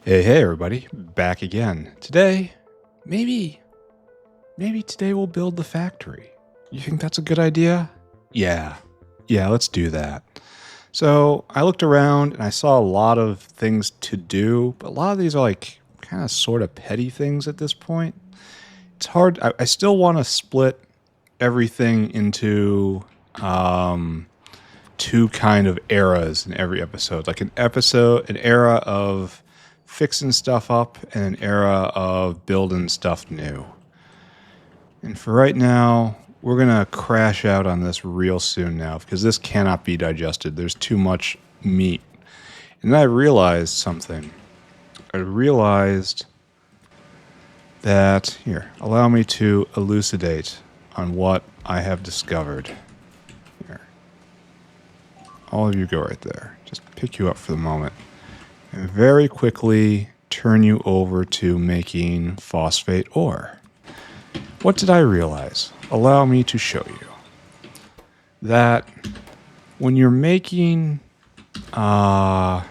Hey everybody, back again. Today, maybe today we'll build the factory. You think that's a good idea? Yeah, let's do that. So I looked around and I saw a lot of things to do, but a lot of these are like kind of sort of petty things at this point. It's hard. I still want to split everything into two kind of eras in every episode, like an era of fixing stuff up and an era of building stuff new. And for right now, we're going to crash out on this real soon now because this cannot be digested. There's too much meat. And then I realized something. I realized that, here, allow me to elucidate on what I have discovered. Here. All of you go right there. Just pick you up for the moment. And very quickly turn you over to making phosphate ore. What did I realize? Allow me to show you that when you're making, you're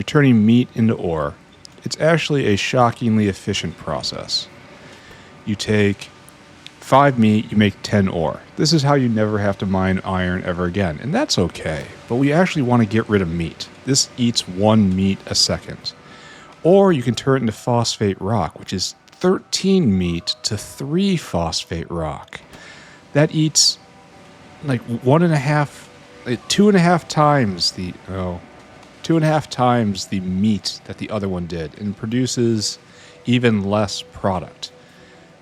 turning meat into ore, it's actually a shockingly efficient process. You take 5 meat, you make 10 ore. This is how you never have to mine iron ever again, and that's okay. But we actually want to get rid of meat. This eats 1 meat a second. Or you can turn it into phosphate rock, which is 13 meat to 3 phosphate rock. That eats like 2.5 times the 2.5 times the meat that the other one did, and produces even less product.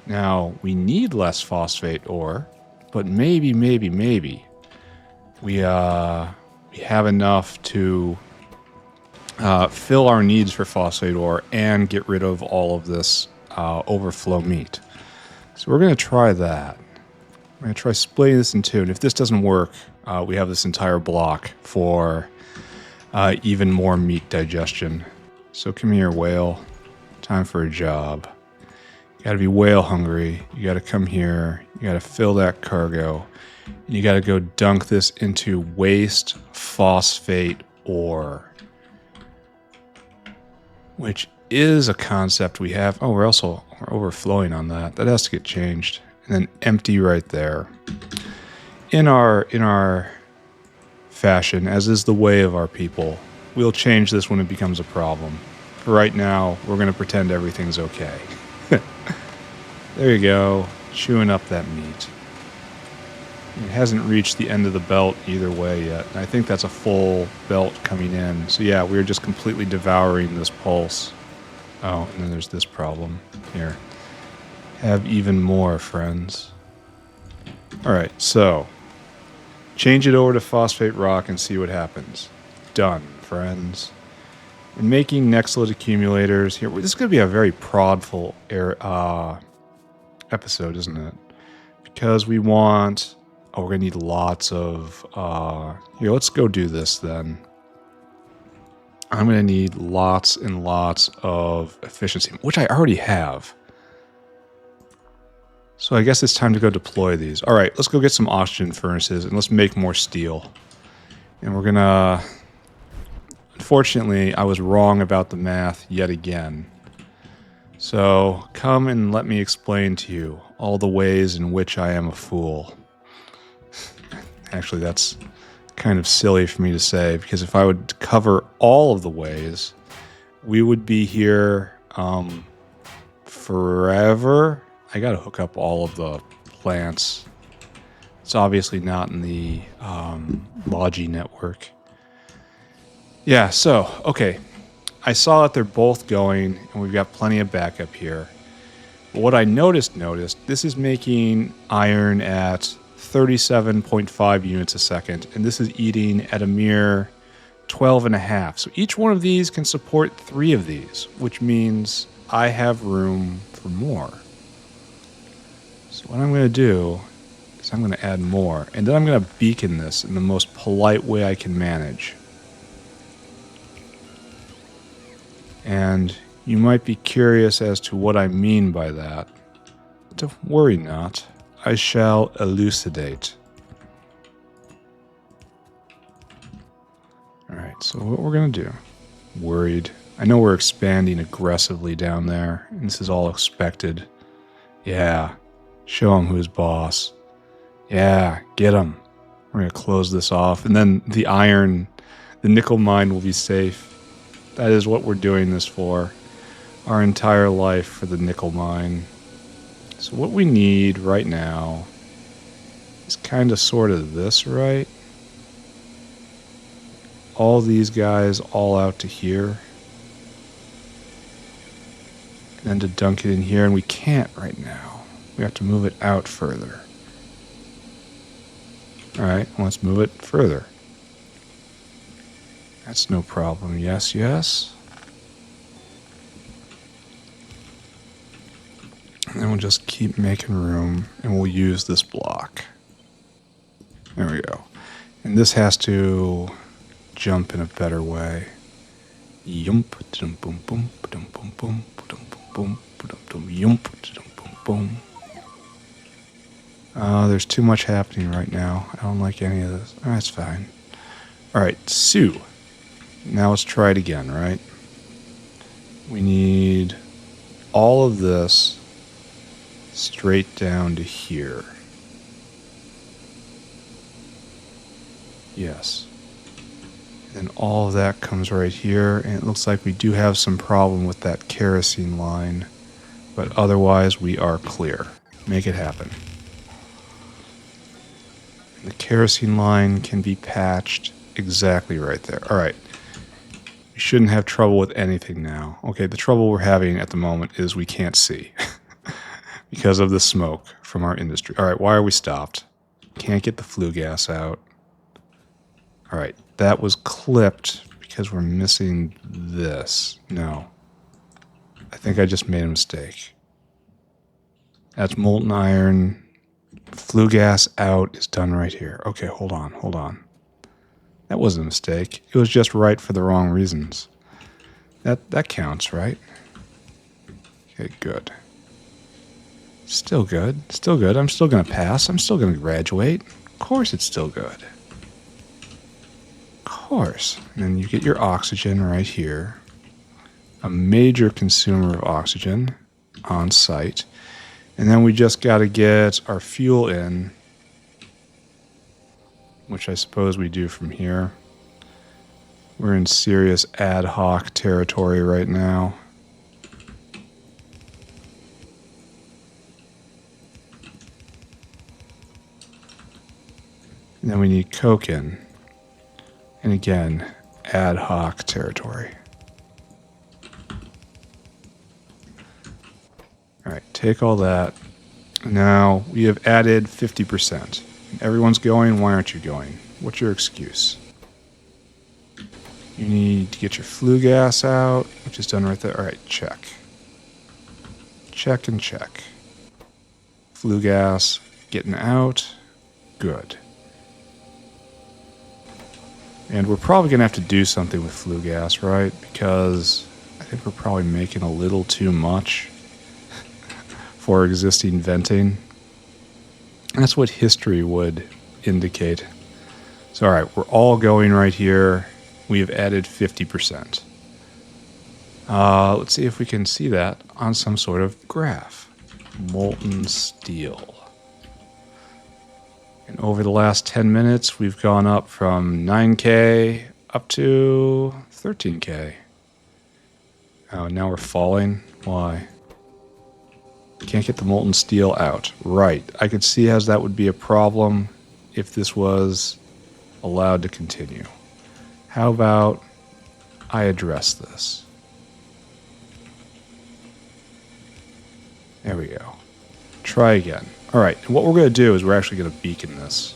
Now, we need less phosphate ore, but maybe we have enough to fill our needs for phosphate ore and get rid of all of this overflow meat. So we're going to try that. We're going to try splitting this in two, and if this doesn't work, we have this entire block for even more meat digestion. So come here, whale. Time for a job. You gotta be whale hungry. You gotta come here. You gotta fill that cargo. And you gotta go dunk this into waste phosphate ore, which is a concept we have. Oh, we're overflowing on that. That has to get changed. And then empty right there. In our fashion, as is the way of our people, we'll change this when it becomes a problem. For right now, we're gonna pretend everything's okay. There you go, chewing up that meat. It hasn't reached the end of the belt either way yet. I think that's a full belt coming in. So yeah, we're just completely devouring this pulse. Oh, and then there's this problem. Here. Have even more, friends. Alright, so change it over to phosphate rock and see what happens. Done, friends. And making Nextlit accumulators here. This is going to be a very prodful episode, isn't it? Because we want... Oh, we're going to need lots of... Here, let's go do this then. I'm going to need lots and lots of efficiency, which I already have. So I guess it's time to go deploy these. All right, let's go get some oxygen furnaces and let's make more steel. And we're going to... Unfortunately, I was wrong about the math yet again. So come and let me explain to you all the ways in which I am a fool. Actually, that's kind of silly for me to say, because if I would cover all of the ways, we would be here forever. I gotta hook up all of the plants. It's obviously not in the Logi network. Yeah, so, okay. I saw that they're both going, and we've got plenty of backup here. But what I noticed, this is making iron at 37.5 units a second, and this is eating at a mere 12.5. So each one of these can support 3 of these, which means I have room for more. So what I'm going to do is I'm going to add more, and then I'm going to beacon this in the most polite way I can manage. And you might be curious as to what I mean by that. Don't worry not. I shall elucidate. Alright, so what we're going to do... Worried I know we're expanding aggressively down there, and this is all expected. Yeah, show him who's boss. Yeah, get him. We're going to close this off, and then the nickel mine will be safe. That is what we're doing this for. Our entire life for the nickel mine. So what we need right now is kind of sort of this, right? All these guys all out to here. And then to dunk it in here, and we can't right now. We have to move it out further. Alright, let's move it further. That's no problem. Yes, yes. And then we'll just keep making room, and we'll use this block. There we go. And this has to jump in a better way. Yump, dum boom boom, dum boom boom, dum boom boom, dum yump, dum boom boom. There's too much happening right now. I don't like any of this. Oh, that's fine. Alright, Sue. Now let's try it again, right? We need all of this straight down to here. Yes. And all of that comes right here, and it looks like we do have some problem with that kerosene line, but otherwise we are clear. Make it happen. And the kerosene line can be patched exactly right there. Alright. We shouldn't have trouble with anything now. Okay, the trouble we're having at the moment is we can't see because of the smoke from our industry. Alright, why are we stopped? Can't get the flue gas out. Alright, that was clipped because we're missing this. No. I think I just made a mistake. That's molten iron. Flue gas out is done right here. Okay, hold on, hold on. That wasn't a mistake. It was just right for the wrong reasons. That counts, right? Okay, good. Still good. Still good. I'm still going to pass. I'm still going to graduate. Of course it's still good. Of course. And then you get your oxygen right here. A major consumer of oxygen on site. And then we just got to get our fuel in, which I suppose we do from here. We're in serious ad hoc territory right now. And then we need coke in. And again, ad hoc territory. Alright, take all that. Now, we have added 50%. Everyone's going, why aren't you going? What's your excuse? You need to get your flue gas out, which is done right there. Alright, check. Check and check. Flue gas getting out. Good. And we're probably going to have to do something with flue gas, right? Because I think we're probably making a little too much for existing venting. That's what history would indicate. So, alright, we're all going right here. We have added 50%. Let's see if we can see that on some sort of graph. Molten steel. And over the last 10 minutes, we've gone up from 9K up to 13K. Oh, now we're falling. Why? Can't get the molten steel out. Right. I could see as that would be a problem if this was allowed to continue. How about I address this? There we go. Try again. Alright, and what we're going to do is we're actually going to beacon this.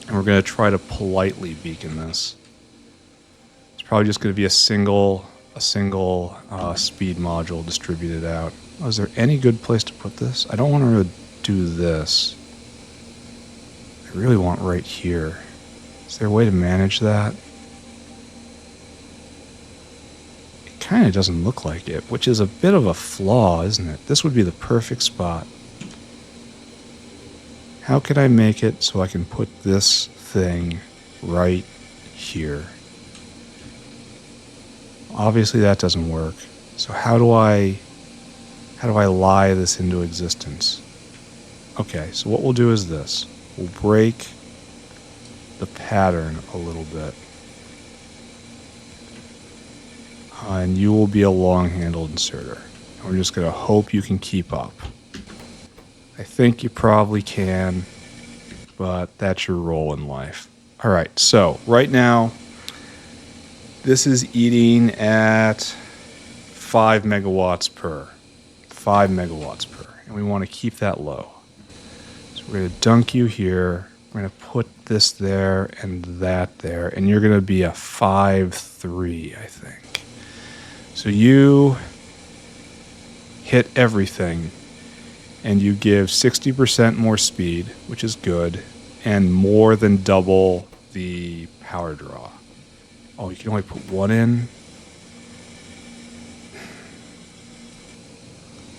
And we're going to try to politely beacon this. It's probably just going to be a single speed module distributed out. Oh, is there any good place to put this? I don't want to really do this. I really want right here. Is there a way to manage that? It kind of doesn't look like it, which is a bit of a flaw, isn't it? This would be the perfect spot. How can I make it so I can put this thing right here? Obviously that doesn't work. So how do I lie this into existence? Okay, so what we'll do is this. We'll break the pattern a little bit. And you will be a long-handled inserter. And we're just going to hope you can keep up. I think you probably can, but that's your role in life. All right, so right now, this is eating at 5 megawatts per. 5 megawatts per. And we want to keep that low. So we're going to dunk you here. We're going to put this there and that there. And you're going to be a 5.3, I think. So you hit everything, and you give 60% more speed, which is good, and more than double the power draw. Oh, you can only put one in?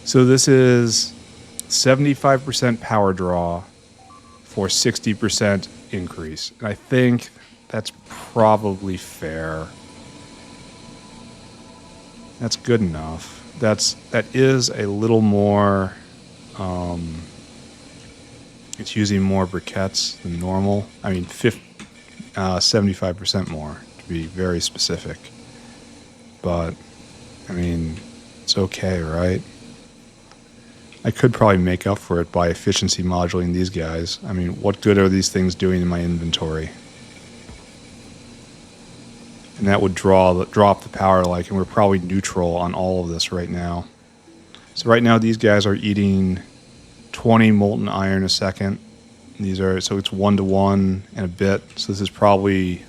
So this is 75% power draw for 60% increase. And I think that's probably fair. That's good enough. That is a little more. It's using more briquettes than normal. I mean, 75% more to be very specific. But I mean, it's okay, right? I could probably make up for it by efficiency modulating these guys. I mean, what good are these things doing in my inventory? And that would drop the power like, and we're probably neutral on all of this right now. So right now these guys are eating 20 molten iron a second. So it's 1-to-1 and a bit. So this is probably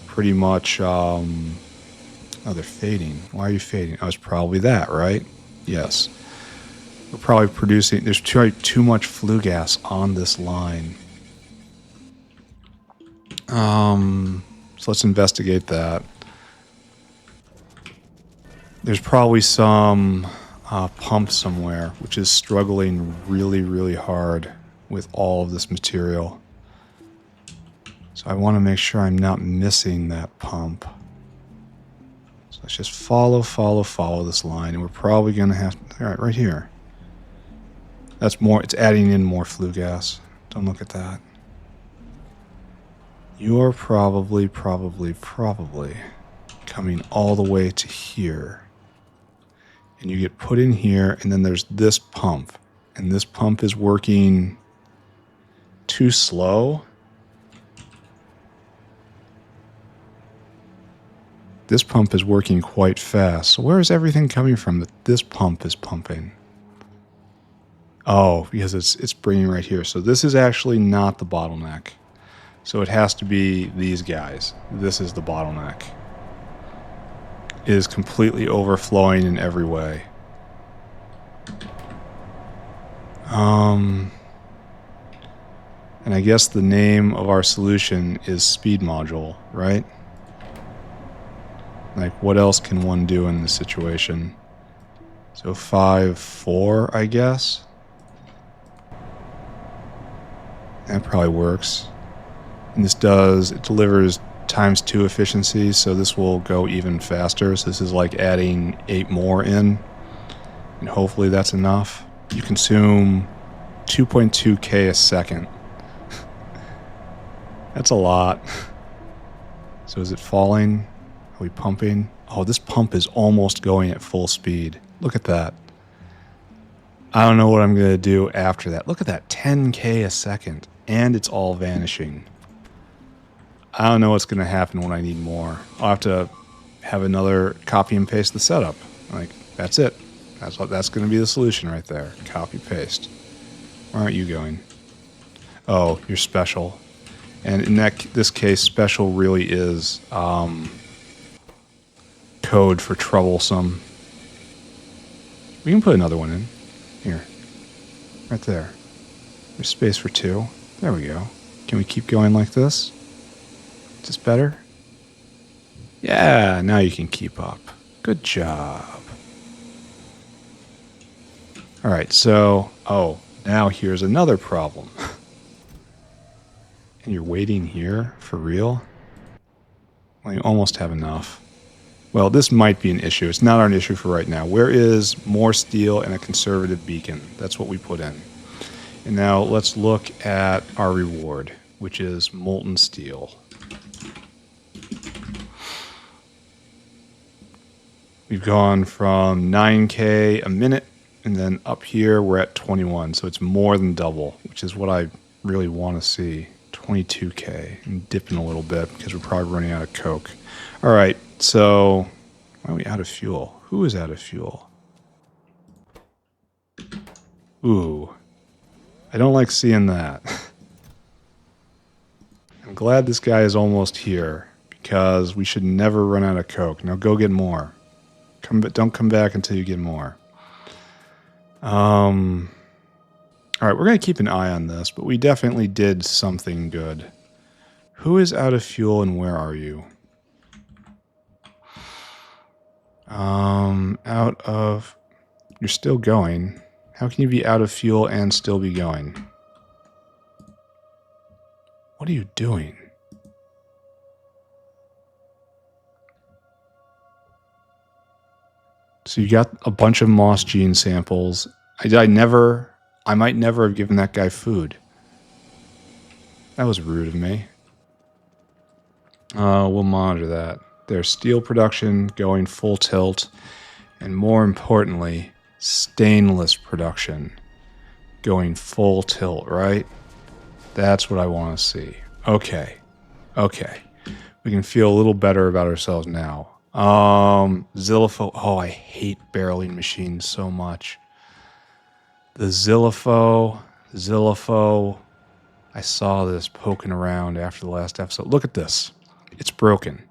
pretty much, oh, they're fading. Why are you fading? Oh, it's probably that, right? Yes. We're probably producing, there's too much flue gas on this line. So let's investigate that. There's probably some pump somewhere which is struggling really, really hard with all of this material. So I want to make sure I'm not missing that pump. So let's just follow this line, and we're probably going to have to, all right here. That's more, it's adding in more flue gas. Don't look at that. You are probably coming all the way to here. And you get put in here, and then there's this pump. And this pump is working too slow. This pump is working quite fast. So where is everything coming from that this pump is pumping? Oh, because it's bringing right here. So this is actually not the bottleneck. So it has to be these guys. This is the bottleneck. It is completely overflowing in every way. And I guess the name of our solution is speed module, right? Like, what else can one do in this situation? So 5.4, I guess. That probably works. And it delivers ×2 efficiency, so this will go even faster. So this is like adding 8 more in, and hopefully that's enough. You consume 2.2K a second. That's a lot. So is it falling? Are we pumping? Oh, this pump is almost going at full speed. Look at that. I don't know what I'm going to do after that. Look at that, 10K a second, and it's all vanishing. I don't know what's going to happen when I need more. I'll have to have another copy and paste the setup. Like, that's it. That's going to be the solution right there. Copy, paste. Where aren't you going? Oh, you're special. And in this case, special really is code for troublesome. We can put another one in. Here. Right there. There's space for 2. There we go. Can we keep going like this? Is this better? Yeah, now you can keep up. Good job. All right, so, now here's another problem. And you're waiting here for real? Well, you almost have enough. Well, this might be an issue. It's not an issue for right now. Where is more steel and a conservative beacon? That's what we put in. And now let's look at our reward, which is molten steel. We've gone from 9K a minute, and then up here we're at 21, so it's more than double, which is what I really want to see. 22K, and dipping a little bit because we're probably running out of coke. All right, so why are we out of fuel? Who is out of fuel? Ooh, I don't like seeing that. I'm glad this guy is almost here because we should never run out of coke. Now go get more. Don't come back until you get more. All right, we're going to keep an eye on this, but we definitely did something good. Who is out of fuel and where are you? Out of... You're still going. How can you be out of fuel and still be going? What are you doing? So you got a bunch of moss gene samples. I might never have given that guy food. That was rude of me. We'll monitor that. There's steel production going full tilt. And more importantly, stainless production going full tilt, right? That's what I want to see. Okay. Okay. We can feel a little better about ourselves now. Zillifo. Oh, I hate barreling machines so much. The Zillifo. I saw this poking around after the last episode. Look at this. It's broken.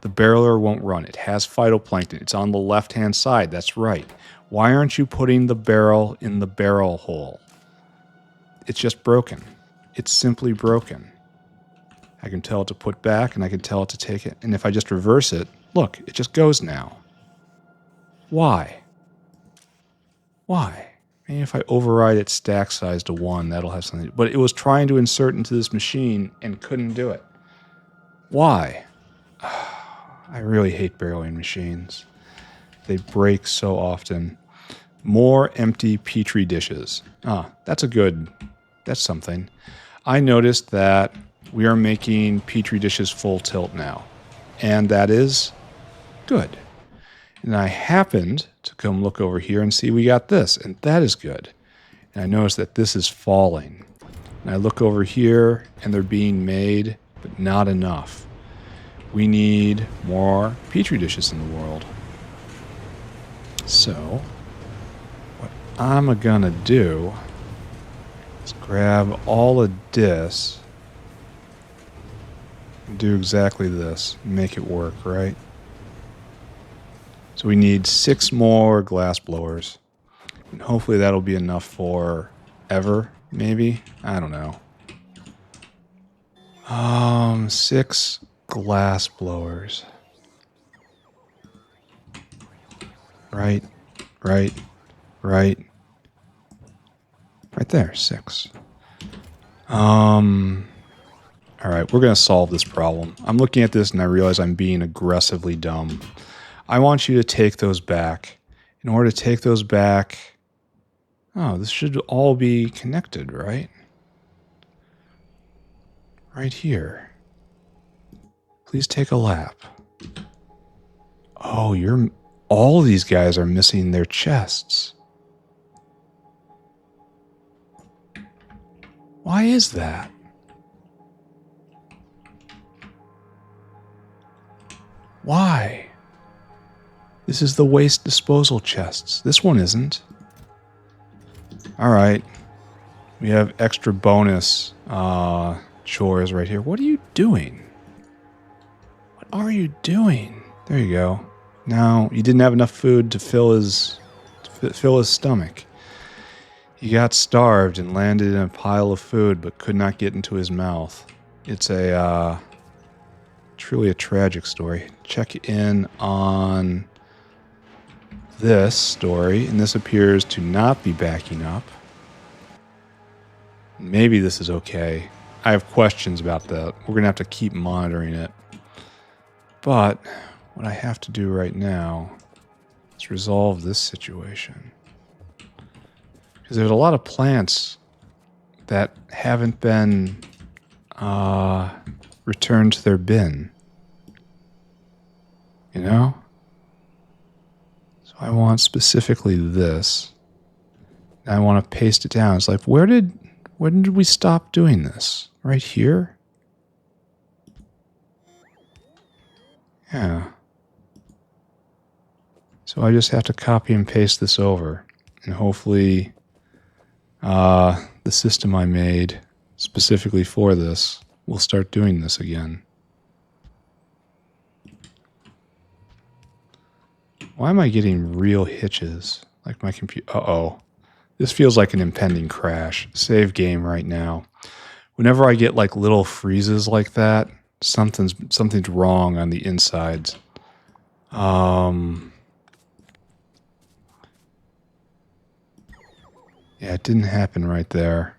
The barreler won't run. It has phytoplankton. It's on the left-hand side. That's right. Why aren't you putting the barrel in the barrel hole? It's just broken. It's simply broken. I can tell it to put back, and I can tell it to take it. And if I just reverse it, look, it just goes now. Why? Why? Maybe if I override its stack size to 1, that'll have something. But it was trying to insert into this machine and couldn't do it. Why? I really hate barreling machines. They break so often. More empty Petri dishes. That's something. I noticed that we are making Petri dishes full tilt now. And that is good. And I happened to come look over here and see we got this, and that is good. And I noticed that this is falling. And I look over here, and they're being made, but not enough. We need more Petri dishes in the world. So, what I'm gonna do is grab all of this and do exactly this, make it work, right? So we need 6 more glass blowers. And hopefully that'll be enough for ever, maybe? I don't know. 6 glass blowers. Right there, 6. Alright, we're going to solve this problem. I'm looking at this and I realize I'm being aggressively dumb. I want you to take those back. In order to take those back... Oh, this should all be connected, right? Right here. Please take a lap. Oh, all these guys are missing their chests. Why is that? Why? This is the waste disposal chests. This one isn't. Alright. We have extra bonus chores right here. What are you doing? What are you doing? There you go. Now, you didn't have enough food to fill his stomach. He got starved and landed in a pile of food but could not get into his mouth. It's truly a tragic story. Check in on this story, and this appears to not be backing up. Maybe this is okay. I have questions about that. We're going to have to keep monitoring it. But what I have to do right now is resolve this situation. Because there's a lot of plants that haven't been returned to their bin. You know? So I want specifically this. And I want to paste it down. It's like, when did we stop doing this? Right here? Yeah. So I just have to copy and paste this over. And hopefully the system I made specifically for this will start doing this again. Why am I getting real hitches? Like my computer... Uh-oh. This feels like an impending crash. Save game right now. Whenever I get like little freezes like that, something's wrong on the insides. Yeah, it didn't happen right there.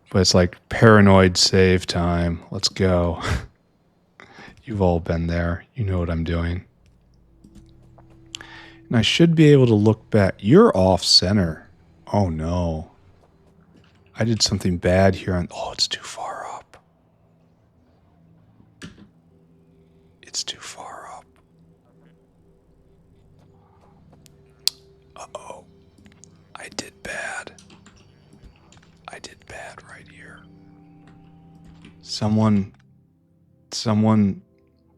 But it's like paranoid save time. Let's go. You've all been there. You know what I'm doing. And I should be able to look back. You're off center. Oh no. I did something bad here on... Oh, it's too far up. It's too far up. Uh-oh. I did bad. I did bad right here. Someone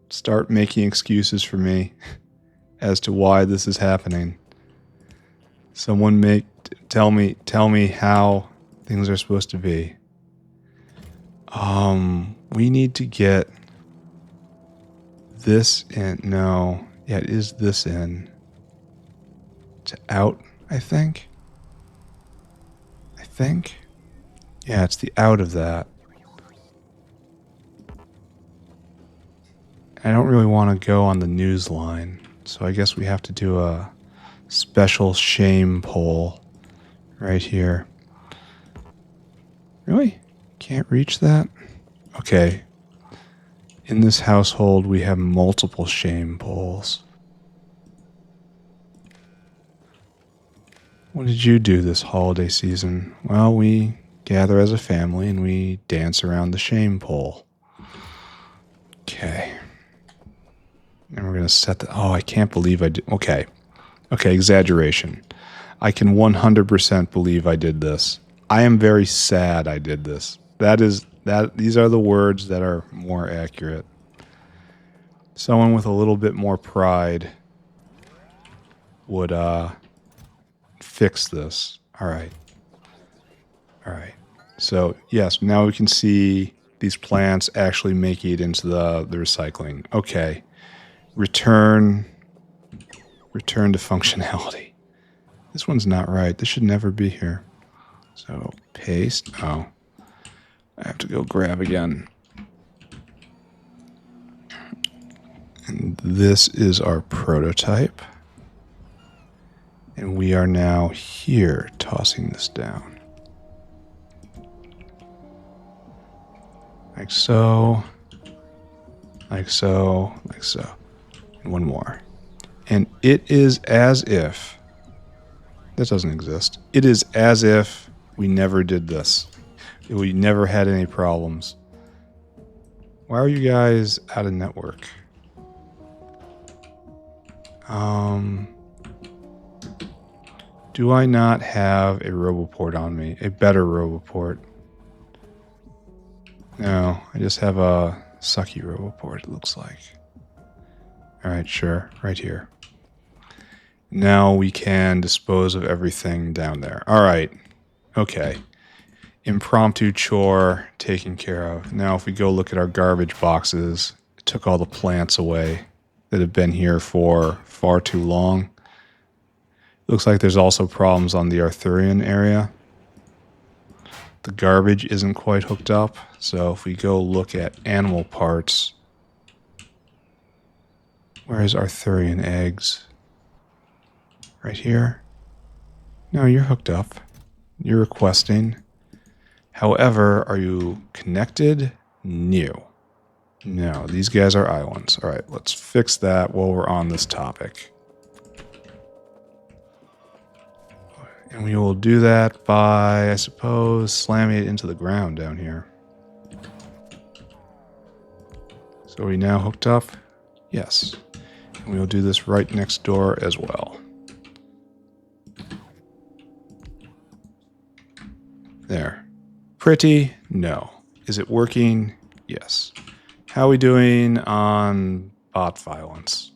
start making excuses for me as to why this is happening. Someone tell me how things are supposed to be. We need to get this in. No, yeah, it is this in to out, I think. Yeah, it's the out of that. I don't really want to go on the news line, so I guess we have to do a special shame poll right here. Really? Can't reach that? Okay. In this household, we have multiple shame polls. What did you do this holiday season? Well, we gather as a family and we dance around the shame pole. Okay. And we're going to set the... Oh, I can't believe I did... Okay, exaggeration. I can 100% believe I did this. I am very sad I did this. These are the words that are more accurate. Someone with a little bit more pride would fix this. All right. So, yes, now we can see these plants actually making it into the recycling. Okay. Return to functionality. This one's not right. This should never be here. So, paste. Oh. I have to go grab again. And this is our prototype. And we are now here tossing this down. Like so. Like so. Like so. And one more. And it is as if... That doesn't exist. It is as if we never did this. We never had any problems. Why are you guys out of network? Do I not have a Roboport on me? A better Roboport? No, I just have a sucky Roboport, it looks like. Alright, sure. Right here. Now we can dispose of everything down there. Alright. Okay. Impromptu chore taken care of. Now if we go look at our garbage boxes, it took all the plants away that have been here for far too long. Looks like there's also problems on the Arthurian area. The garbage isn't quite hooked up, so if we go look at animal parts, where is Arthurian eggs? Right here? No, you're hooked up. You're requesting. However, are you connected? No. No, these guys are islands. All right, let's fix that while we're on this topic. And we will do that by, I suppose, slamming it into the ground down here. So are we now hooked up? Yes. And we'll do this right next door as well. There. Pretty? No. Is it working? Yes. How are we doing on bot violence?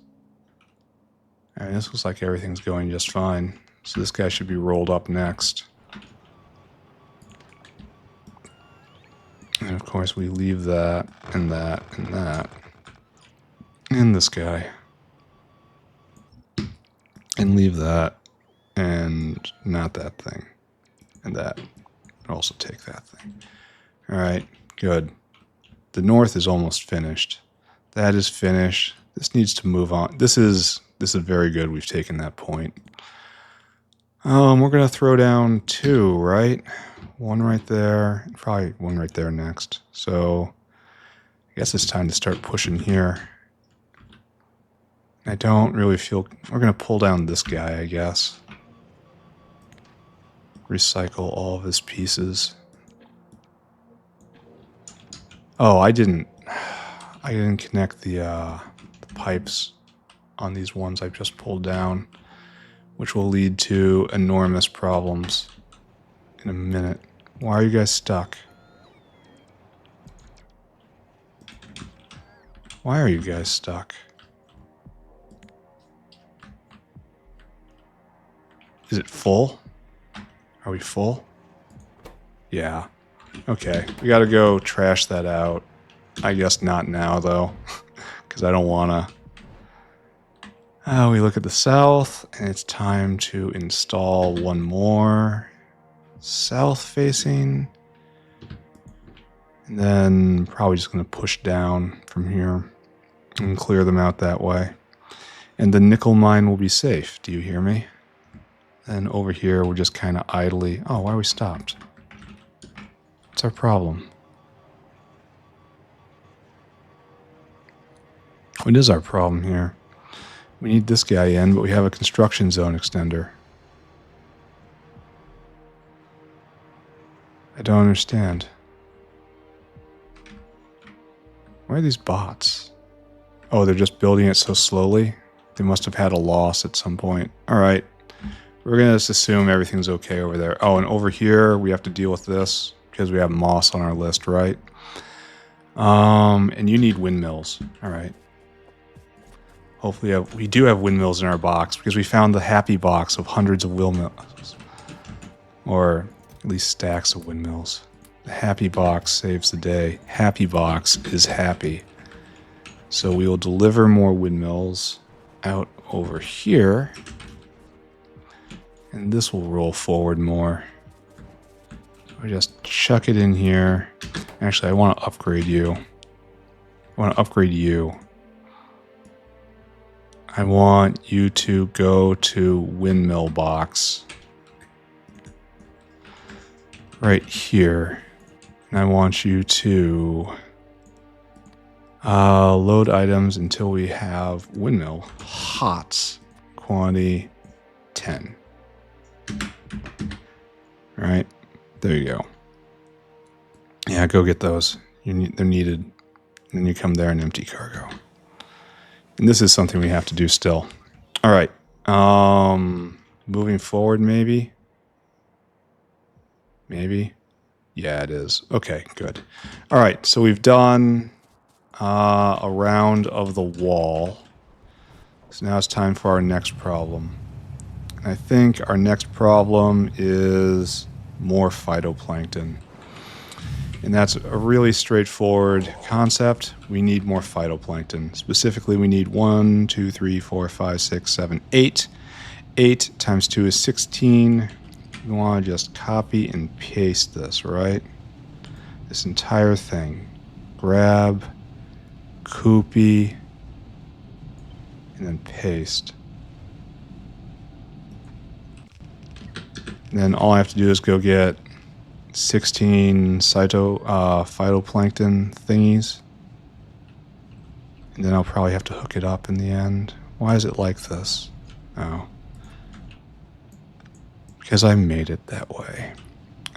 All right, this looks like everything's going just fine. So this guy should be rolled up next. And of course we leave that, and that, and that. And this guy. And leave that, and not that thing. And that. Also take that thing. Alright, good. The north is almost finished. That is finished. This needs to move on. This is very good. We've taken that point. We're going to throw down 2, right? 1 right there. Probably 1 right there next. So I guess it's time to start pushing here. I don't really feel... We're going to pull down this guy, I guess. Recycle all of his pieces. Oh, I didn't connect the pipes on these ones I've just pulled down, which will lead to enormous problems in a minute. Why are you guys stuck? Why are you guys stuck? Is it full? Are we full? Yeah. Okay. We gotta go trash that out. I guess not now, though. Because I don't wanna... we look at the south, and it's time to install 1 more. South-facing. And then probably just gonna push down from here. And clear them out that way. And the nickel mine will be safe. Do you hear me? And over here, we're just kind of idly... Oh, why are we stopped? What's our problem? What is our problem here? We need this guy in, but we have a construction zone extender. I don't understand. Why are these bots? Oh, they're just building it so slowly? They must have had a loss at some point. Alright. We're going to just assume everything's okay over there. Oh, and over here, we have to deal with this because we have moss on our list, right? And you need windmills. All right. Hopefully we do have windmills in our box because we found the happy box of hundreds of windmills. Or at least stacks of windmills. The happy box saves the day. Happy box is happy. So we will deliver more windmills out over here. And this will roll forward more. I just chuck it in here. Actually, I want to upgrade you. I want to upgrade you. I want you to go to windmill box. Right here. And I want you to load items until we have windmill hots. Quantity 10. All right, there you go. Yeah, go get those. They're needed. And then you come there and empty cargo. And this is something we have to do still. All right. Moving forward, maybe. Maybe. Yeah, it is. Okay, good. All right, so we've done a round of the wall. So now it's time for our next problem. I think our next problem is more phytoplankton. And that's a really straightforward concept. We need more phytoplankton. Specifically, we need 1, 2, 3, 4, 5, 6, 7, 8. 8 times 2 is 16. We want to just copy and paste this, right? This entire thing. Grab, copy, and then paste. And then all I have to do is go get 16 phytoplankton thingies. And then I'll probably have to hook it up in the end. Why is it like this? Oh. Because I made it that way.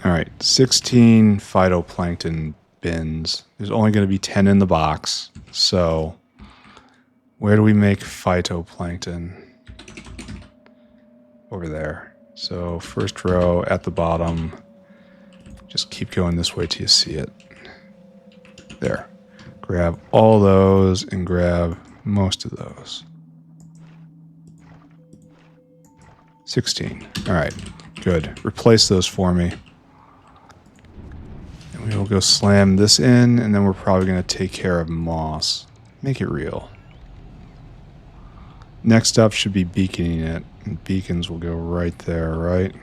Alright, 16 phytoplankton bins. There's only going to be 10 in the box. So, where do we make phytoplankton? Over there. So, first row at the bottom. Just keep going this way till you see it. There. Grab all those and grab most of those. 16. Alright, good. Replace those for me. And we will go slam this in, and then we're probably going to take care of moss. Make it real. Next up should be beaconing it. And beacons will go right there, right?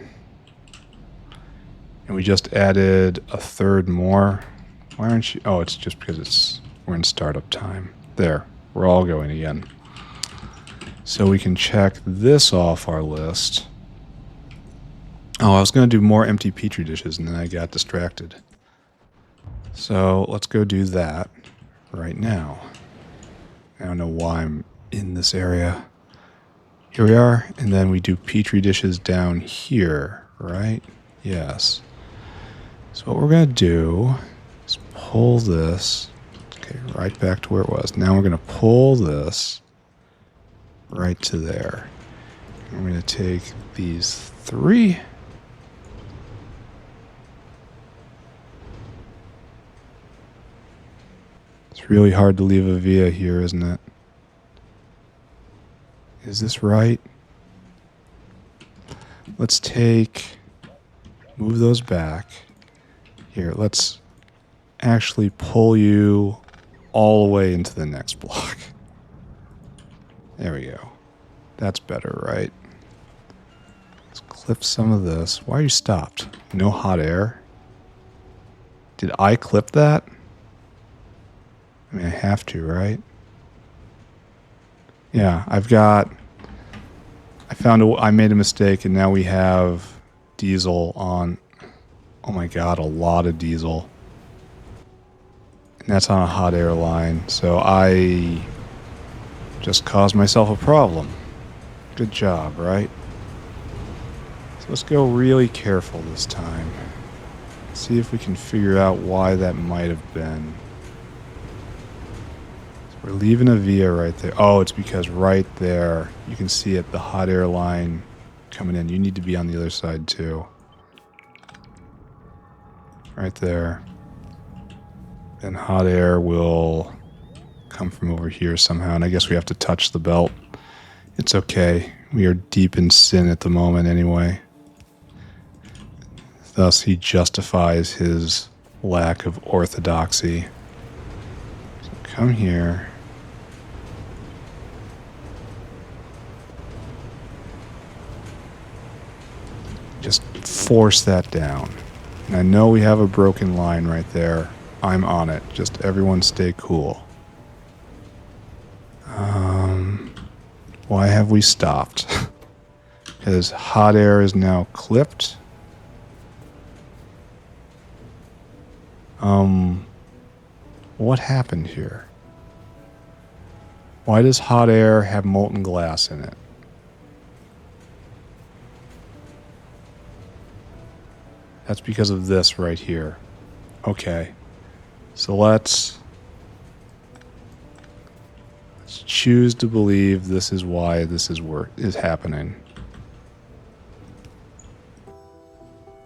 And we just added a third more. Why aren't you? Oh, it's just because we're in startup time. There. We're all going again. So we can check this off our list. Oh, I was going to do more empty petri dishes and then I got distracted. So let's go do that right now. I don't know why I'm in this area. Here we are. And then we do petri dishes down here, right? Yes. So what we're going to do is pull this. Okay, right back to where it was. Now we're going to pull this right to there. And we're going to take these 3. It's really hard to leave a via here, isn't it? Is this right? Let's move those back. Here, let's actually pull you all the way into the next block. There we go. That's better, right? Let's clip some of this. Why are you stopped? No hot air? Did I clip that? I mean, I have to, right? Yeah, I made a mistake and now we have diesel on. Oh my god, a lot of diesel. And that's on a hot air line. So I just caused myself a problem. Good job, right? So let's go really careful this time. See if we can figure out why that might have been. So we're leaving a via right there. Oh, it's because right there, you can see it, the hot air line coming in. You need to be on the other side too. Right there. Then hot air will come from over here somehow, and I guess we have to touch the belt. It's okay. We are deep in sin at the moment anyway. Thus, he justifies his lack of orthodoxy. So come here. Just force that down. And I know we have a broken line right there. I'm on it. Just everyone stay cool. Why have we stopped? Because hot air is now clipped. What happened here? Why does hot air have molten glass in it? That's because of this right here. Okay. So let's choose to believe this is why this is happening.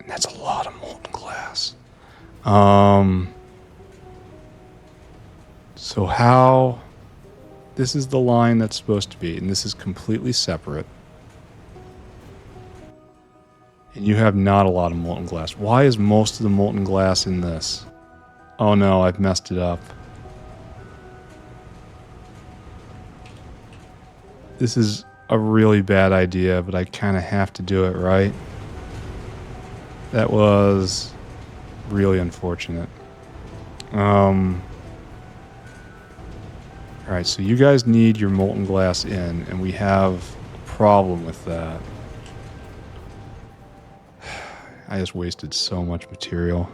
And that's a lot of molten glass. So how... This is the line that's supposed to be, and this is completely separate. And you have not a lot of molten glass. Why is most of the molten glass in this? Oh no, I've messed it up. This is a really bad idea, but I kind of have to do it, right? That was really unfortunate. Alright, so you guys need your molten glass in, and we have a problem with that. I just wasted so much material.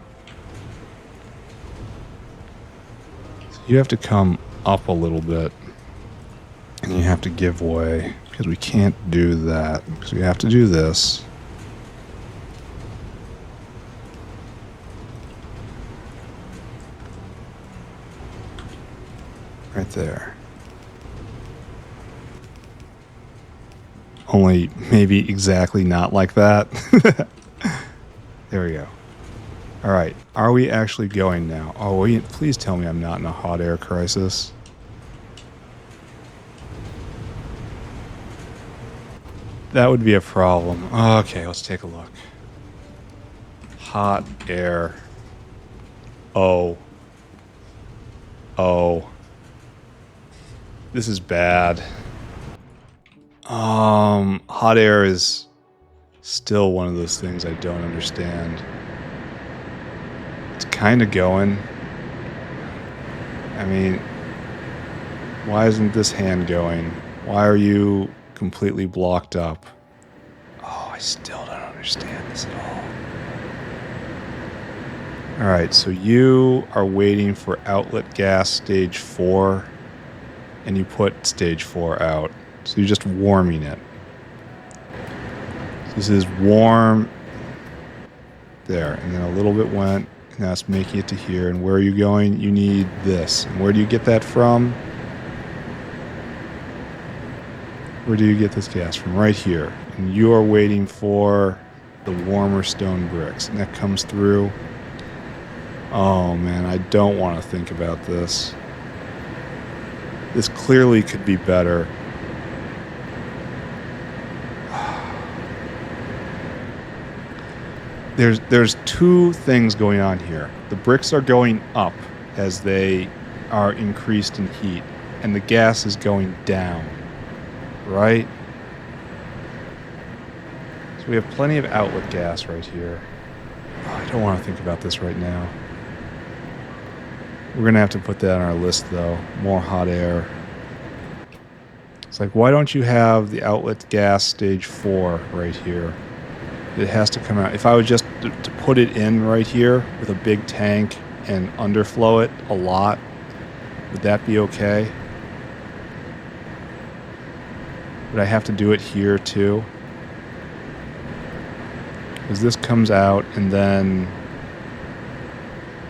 So you have to come up a little bit. And you have to give way, because we can't do that, because we have to do this. Right there. Only maybe exactly not like that. There we go. All right. Are we actually going now? Oh, please tell me I'm not in a hot air crisis. That would be a problem. Okay, let's take a look. Hot air. Oh. Oh. This is bad. Hot air is still one of those things I don't understand. It's kind of going. I mean, why isn't this hand going? Why are you completely blocked up? Oh, I still don't understand this at all. Alright, so you are waiting for outlet gas stage 4, and you put stage 4 out. So you're just warming it. So this is warm. There, and then a little bit went, and now it's making it to here. And where are you going? You need this. And where do you get that from? Where do you get this gas from? Right here. And you are waiting for the warmer stone bricks. And that comes through. Oh man, I don't want to think about this. This clearly could be better. There's two things going on here. The bricks are going up as they are increased in heat, and the gas is going down, right? So we have plenty of outlet gas right here. Oh, I don't want to think about this right now. We're going to have to put that on our list, though. More hot air. It's like, why don't you have the outlet gas stage 4 right here? It has to come out. If I was just to put it in right here with a big tank and underflow it a lot, would that be okay? Would I have to do it here too? Because this comes out and then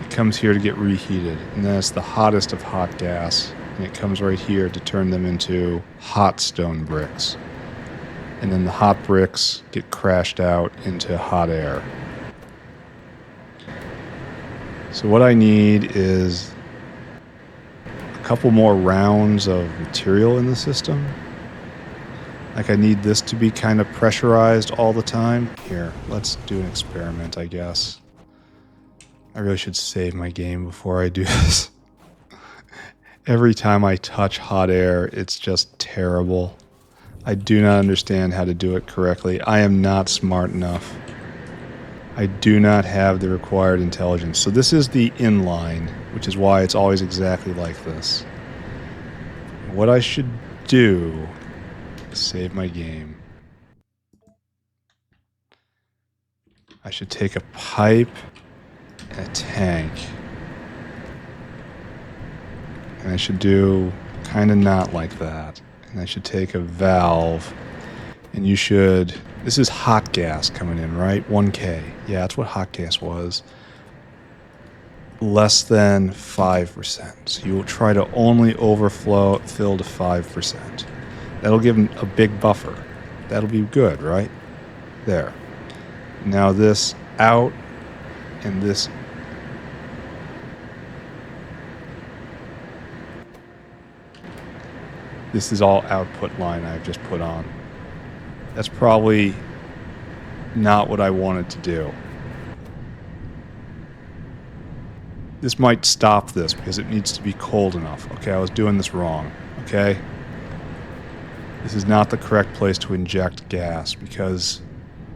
it comes here to get reheated. And then it's the hottest of hot gas. And it comes right here to turn them into hot stone bricks. And then the hot bricks get crashed out into hot air. So what I need is a couple more rounds of material in the system. Like I need this to be kind of pressurized all the time. Here, let's do an experiment, I guess. I really should save my game before I do this. Every time I touch hot air, it's just terrible. I do not understand how to do it correctly. I am not smart enough. I do not have the required intelligence. So this is the inline, which is why it's always exactly like this. What I should do is save my game. I should take a pipe and a tank. And I should do kind of not like that. And I should take a valve, and you should... This is hot gas coming in, right? 1K. Yeah, that's what hot gas was. Less than 5%. So you will try to only overflow, fill to 5%. That'll give them a big buffer. That'll be good, right? There. Now this out, and this... This is all output line I've just put on. That's probably not what I wanted to do. This might stop this because it needs to be cold enough. Okay, I was doing this wrong. Okay? This is not the correct place to inject gas because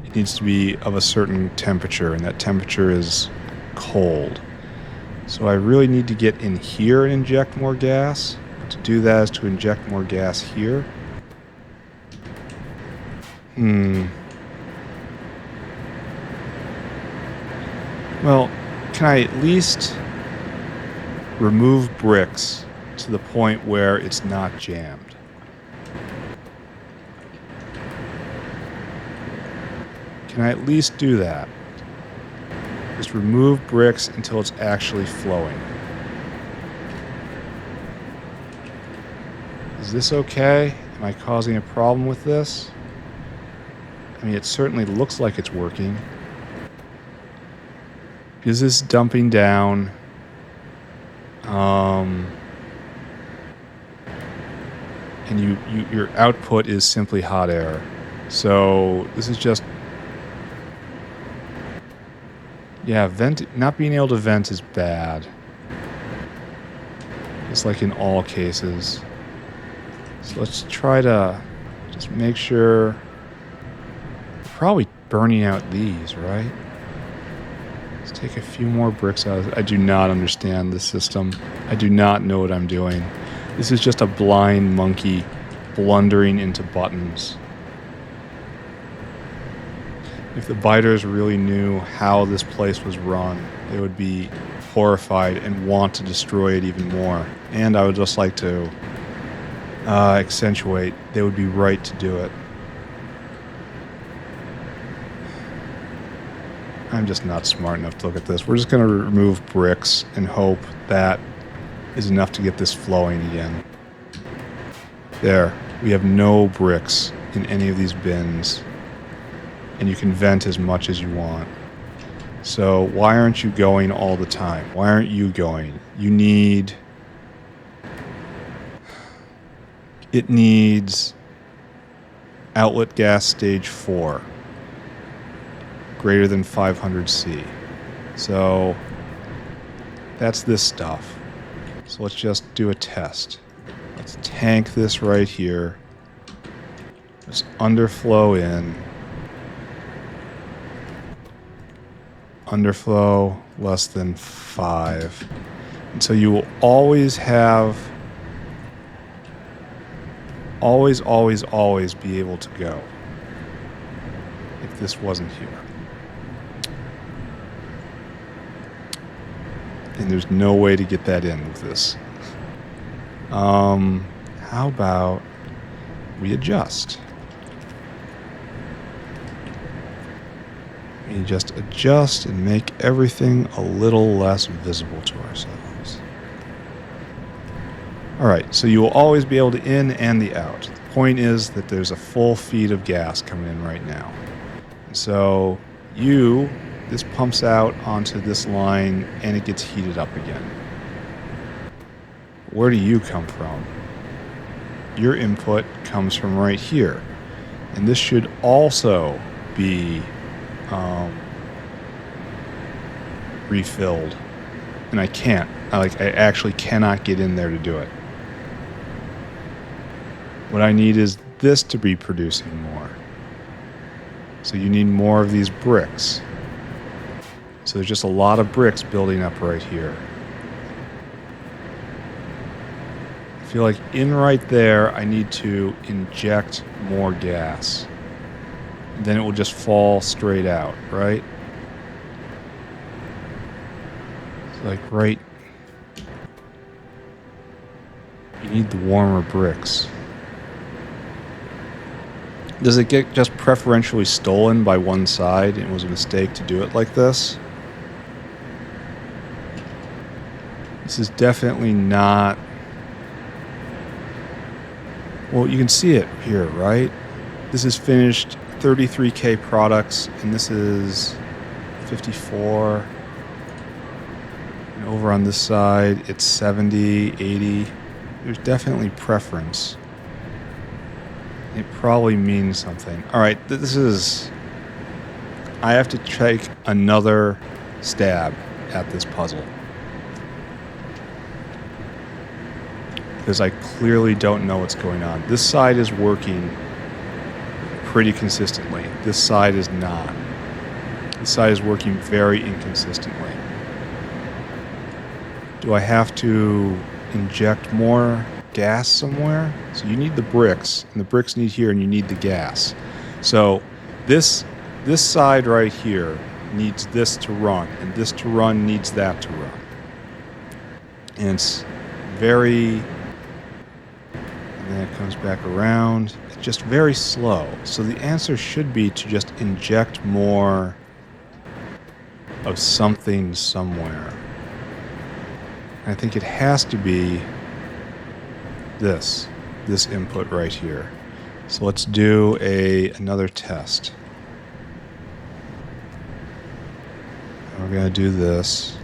it needs to be of a certain temperature, and that temperature is cold. So I really need to get in here and inject more gas. To do that is to inject more gas here. Well, can I at least remove bricks to the point where it's not jammed? Can I at least do that? Just remove bricks until it's actually flowing. Is this okay? Am I causing a problem with this? I mean, it certainly looks like it's working. Is this dumping down? And your output is simply hot air. So this is just... Yeah, not being able to vent is bad. It's like in all cases. So let's try to just make sure... Probably burning out these, right? Let's take a few more bricks out of it. I do not understand this system. I do not know what I'm doing. This is just a blind monkey blundering into buttons. If the biters really knew how this place was run, they would be horrified and want to destroy it even more. And I would just like to accentuate, they would be right to do it. I'm just not smart enough to look at this. We're just going to remove bricks and hope that is enough to get this flowing again. There. We have no bricks in any of these bins. And you can vent as much as you want. So why aren't you going all the time? Why aren't you going? You need... It needs outlet gas stage 4. Greater than 500 C. So that's this stuff. So let's just do a test. Let's tank this right here. Just underflow in. Underflow less than 5. And so you will always have... always be able to go. If this wasn't here. And there's no way to get that in with this. How about we adjust? We just adjust and make everything a little less visible to ourselves. Alright, so you will always be able to in and the out. The point is that there's a full feed of gas coming in right now. And so this pumps out onto this line and it gets heated up again. Where do you come from? Your input comes from right here. And this should also be refilled. And I can't. I actually cannot get in there to do it. What I need is this to be producing more. So you need more of these bricks. So there's just a lot of bricks building up right here. I feel like in right there, I need to inject more gas. Then it will just fall straight out, right? So like right... You need the warmer bricks. Does it get just preferentially stolen by one side and it was a mistake to do it like this? This is definitely not... Well, you can see it here, right? This is finished 33K products, and this is 54. And over on this side, it's 70, 80. There's definitely preference. It probably means something. All right, this is... I have to take another stab at this puzzle. Because I clearly don't know what's going on. This side is working pretty consistently. This side is not. This side is working very inconsistently. Do I have to inject more gas somewhere? So you need the bricks, and the bricks need here, and you need the gas. So this side right here needs this to run, and this to run needs that to run. And it's very... And then it comes back around. just very slow. So the answer should be to just inject more of something somewhere. I think it has to be this input right here. So let's do another test. And we're going to do this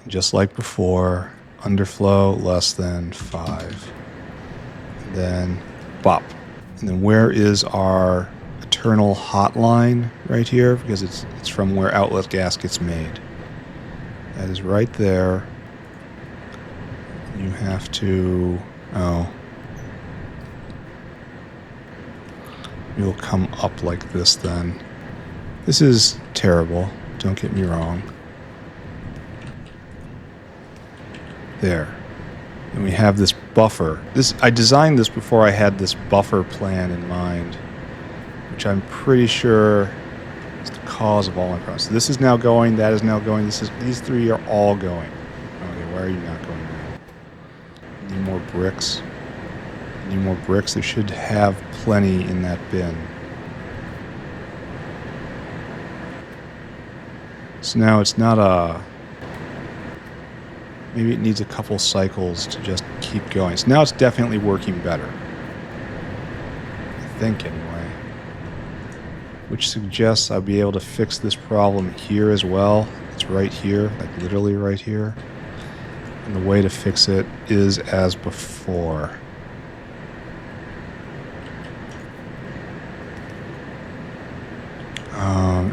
just like before. Underflow less than 5. And then bop. And then where is our eternal hotline? Right here, because it's from where outlet gas gets made. That is right there. You have to... oh. You'll come up like this then. This is terrible. Don't get me wrong. There. And we have this buffer. I designed this before I had this buffer plan in mind, which I'm pretty sure is the cause of all my problems. So this is now going, that is now going, these three are all going. Okay, why are you not going now? Need more bricks. Need more bricks. They should have plenty in that bin. So now it's not a... maybe it needs a couple cycles to just keep going. So now it's definitely working better. I think, anyway. Which suggests I'll be able to fix this problem here as well. It's right here, like literally right here. And the way to fix it is as before.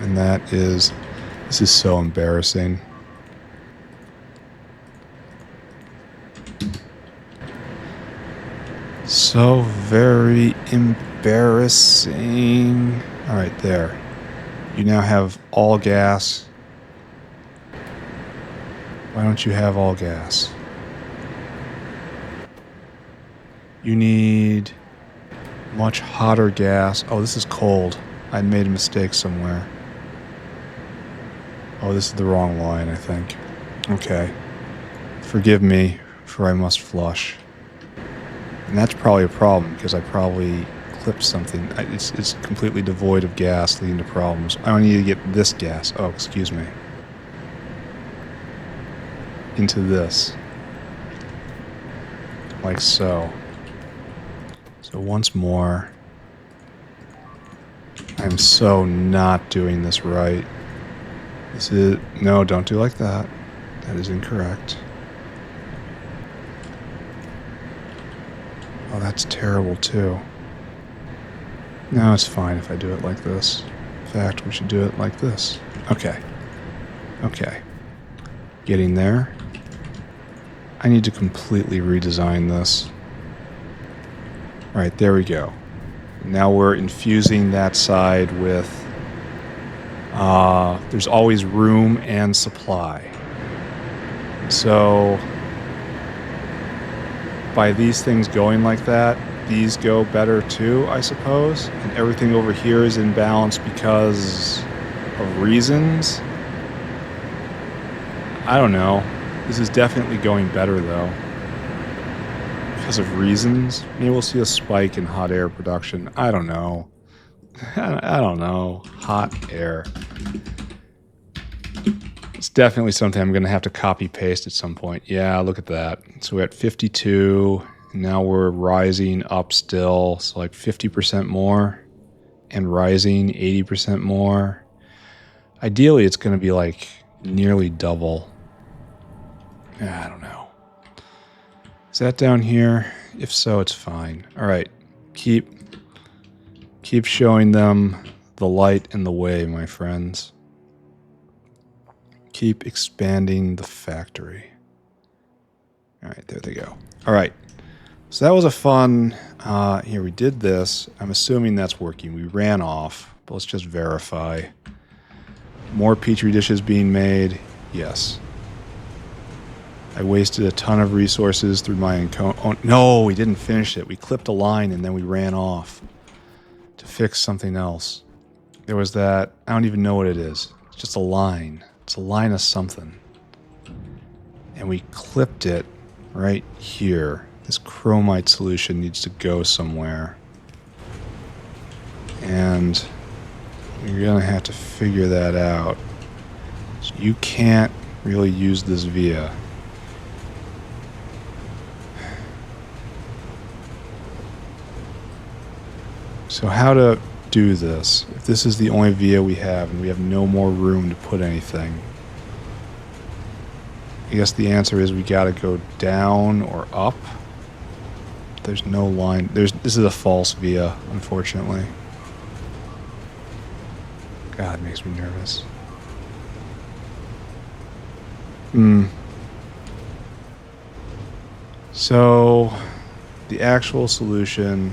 And that is... this is so embarrassing. So very embarrassing. Alright, there. You now have all gas. Why don't you have all gas? You need much hotter gas. Oh, this is cold. I made a mistake somewhere. Oh, this is the wrong line, I think. Okay. Forgive me, for I must flush. And that's probably a problem, because I probably clipped something. It's completely devoid of gas, leading to problems. I need to get this gas. Oh, excuse me. Into this. Like so. So once more. I'm so not doing this right. This is... no, don't do like that. That is incorrect. Oh, that's terrible too. No, it's fine if I do it like this. In fact, we should do it like this. Okay. Okay. Getting there. I need to completely redesign this. Alright, there we go. Now we're infusing that side with... there's always room and supply. So... by these things going like that, these go better too, I suppose. And everything over here is in balance because of reasons. I don't know. This is definitely going better though. Because of reasons. Maybe we'll see a spike in hot air production. I don't know. I don't know. Hot air. It's definitely something I'm going to have to copy paste at some point. Yeah, look at that. So we're at 52. Now we're rising up still. So like 50% more. And rising 80% more. Ideally, it's going to be like nearly double. I don't know. Is that down here? If so, it's fine. All right. Keep showing them the light and the way, my friends. Keep expanding the factory. All right, there they go. All right. So that was a fun... here, we did this. I'm assuming that's working. We ran off, but let's just verify. More Petri dishes being made. Yes. I wasted a ton of resources through my... oh, no, we didn't finish it. We clipped a line and then we ran off to fix something else. There was that... I don't even know what it is. It's just a line. It's a line of something. And we clipped it right here. This chromite solution needs to go somewhere. And you're going to have to figure that out. So you can't really use this via. So how to do this? If this is the only via we have and we have no more room to put anything, I guess the answer is we gotta go down or up. There's no line. This is a false via, unfortunately. God, it makes me nervous. So, the actual solution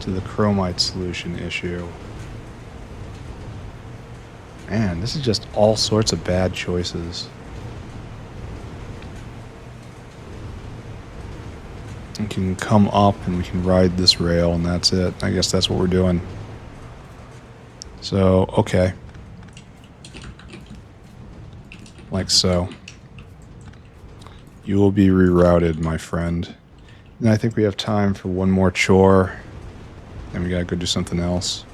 to the chromite solution issue. Man, this is just all sorts of bad choices. We can come up and we can ride this rail and that's it. I guess that's what we're doing. So, okay. Like so. You will be rerouted, my friend. And I think we have time for one more chore. Then we gotta go do something else.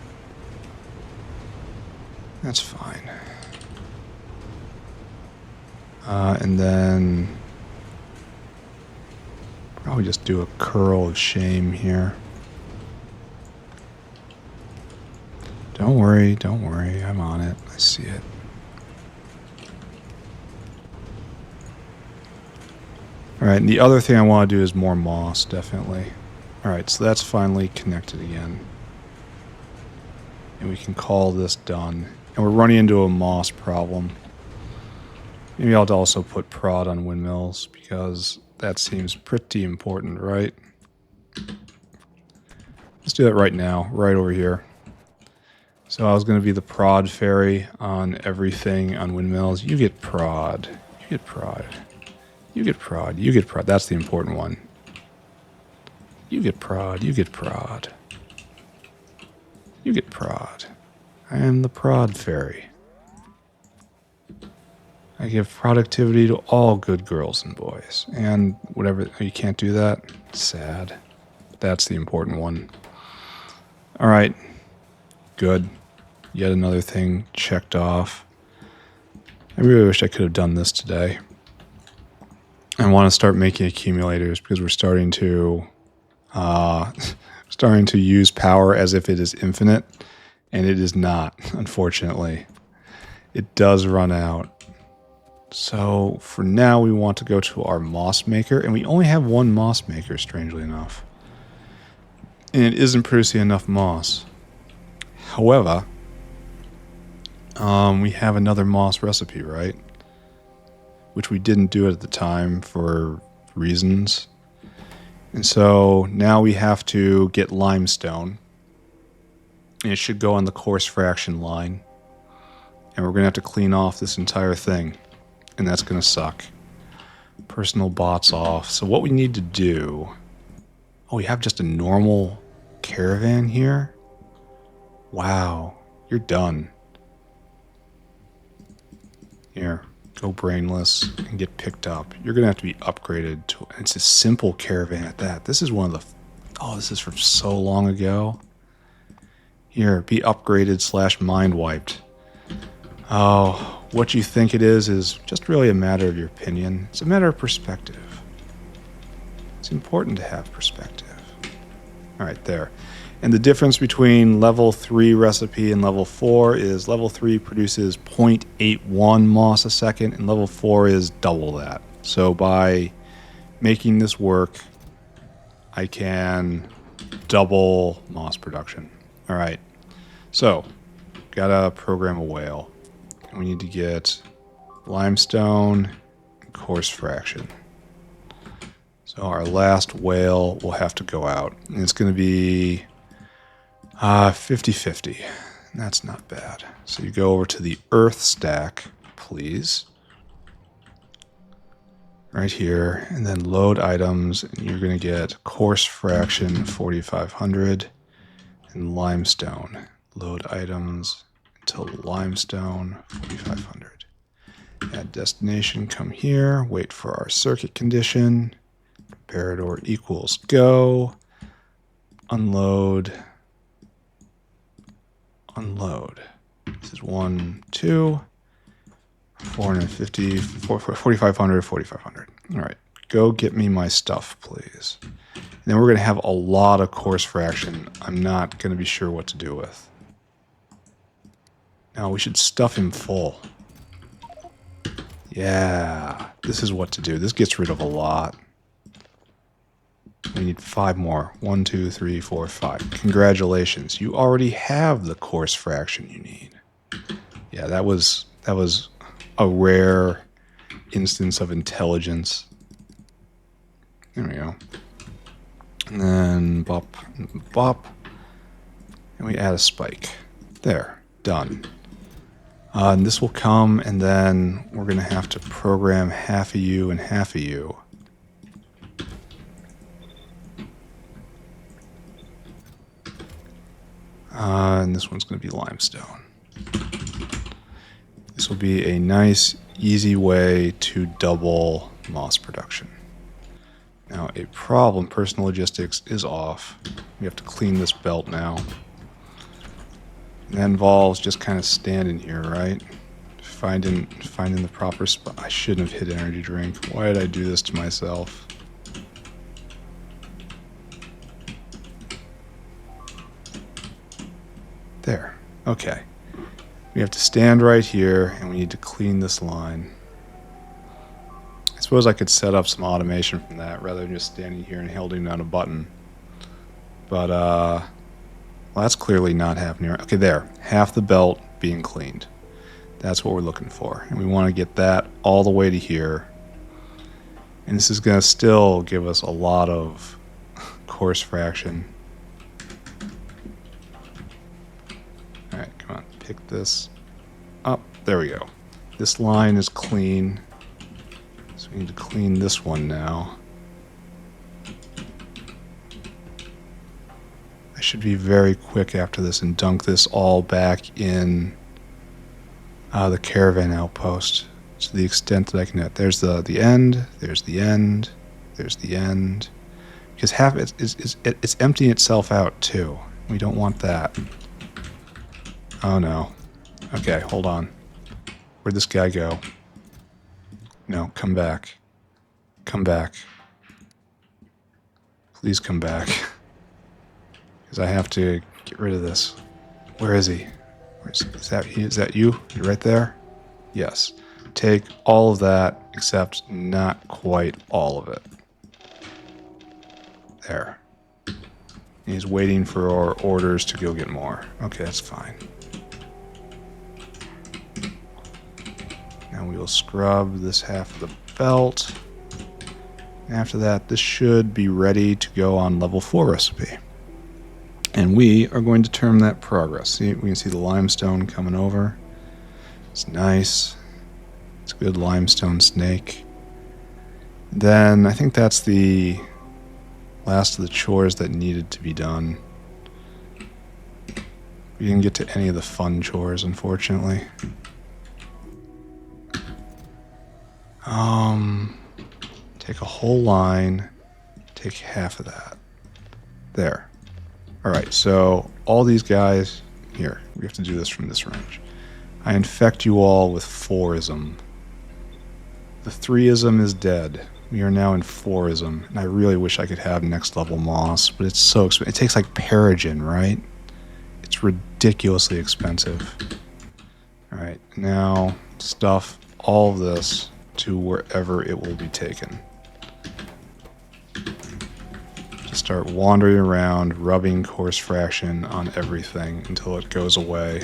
That's fine. And then probably just do a curl of shame here. Don't worry, I'm on it. I see it. Alright, and the other thing I want to do is more moss, definitely. Alright, so that's finally connected again. And we can call this done. And we're running into a moss problem. Maybe I'll also put prod on windmills, because that seems pretty important, right? Let's do that right now, right over here. So I was going to be the prod fairy on everything on windmills. You get prod. You get prod. You get prod. You get prod. That's the important one. You get prod. You get prod. You get prod. I am the prod fairy. I give productivity to all good girls and boys. And whatever, you can't do that? Sad. That's the important one. Alright. Good. Yet another thing checked off. I really wish I could have done this today. I want to start making accumulators because we're starting to use power as if it is infinite, and it is not, unfortunately. It does run out. So for now we want to go to our moss maker, and we only have one moss maker, strangely enough. And it isn't producing enough moss. However, we have another moss recipe, right? Which we didn't do at the time for reasons. And so now we have to get limestone. And it should go on the coarse fraction line. And we're going to have to clean off this entire thing. And that's going to suck. Personal bots off. So what we need to do... Oh, we have just a normal caravan here? Wow. You're done. Here. Go brainless and get picked up. You're going to have to be upgraded to... It's a simple caravan at that. This is one of the... Oh, this is from so long ago. Here, be upgraded / mind wiped. Oh, what you think it is just really a matter of your opinion. It's a matter of perspective. It's important to have perspective. All right, there. And the difference between level 3 recipe and level 4 is level 3 produces 0.81 moss a second, and level 4 is double that. So by making this work, I can double moss production. All right. So, gotta program a whale. We need to get limestone and coarse fraction. So our last whale will have to go out. And it's going to be 50-50. That's not bad. So you go over to the earth stack, please. Right here. And then load items. And you're going to get coarse fraction 4500 and limestone. Load items until limestone 4500. Add destination, come here. Wait for our circuit condition. Comparador equals go. Unload. unload. This is 1, 2, 450, 4,500, 4,500. All right, go get me my stuff, please. And then we're going to have a lot of course fraction I'm not going to be sure what to do with. Now, we should stuff him full. Yeah, this is what to do. This gets rid of a lot. We need 5 more. 1, 2, 3, 4, 5. Congratulations. You already have the course fraction you need. Yeah, that was a rare instance of intelligence. There we go. And then bop, bop. And we add a spike. There. Done. And this will come, and then we're going to have to program half of you and half of you. And this one's going to be limestone. This will be a nice, easy way to double moss production. Now, a problem, personal logistics is off. We have to clean this belt now. And that involves just kind of standing here, right? Finding the proper spot. I shouldn't have hit energy drink. Why did I do this to myself? There. Okay. We have to stand right here, and we need to clean this line. I suppose I could set up some automation from that rather than just standing here and holding down a button. But, well, that's clearly not happening. Okay, there. Half the belt being cleaned. That's what we're looking for. And we want to get that all the way to here. And this is going to still give us a lot of course fraction. Alright, come on. Pick this up. There we go. This line is clean. So we need to clean this one now. I should be very quick after this and dunk this all back in the caravan outpost to the extent that I can get. There's the end, there's the end, there's the end. Because half it's emptying itself out too. We don't want that. Oh no. Okay, hold on. Where'd this guy go? No, come back. Come back. Please come back. Because I have to get rid of this. Where is he? Is that you? You're right there? Yes. Take all of that, except not quite all of it. There. He's waiting for our orders to go get more. Okay, that's fine. Now we will scrub this half of the belt. After that, this should be ready to go on level 4 recipe. And we are going to term that progress. See, we can see the limestone coming over. It's nice. It's a good limestone snake. Then I think that's the last of the chores that needed to be done. We didn't get to any of the fun chores, unfortunately. Take a whole line. Take half of that. There. Alright, so all these guys, here, we have to do this from this range. I infect you all with 4ism. The 3ism is dead. We are now in 4ism, and I really wish I could have next level moss, but it's so expensive. It takes like Paragen, right? It's ridiculously expensive. Alright, now stuff all of this to wherever it will be taken. Just start wandering around, rubbing course fraction on everything until it goes away.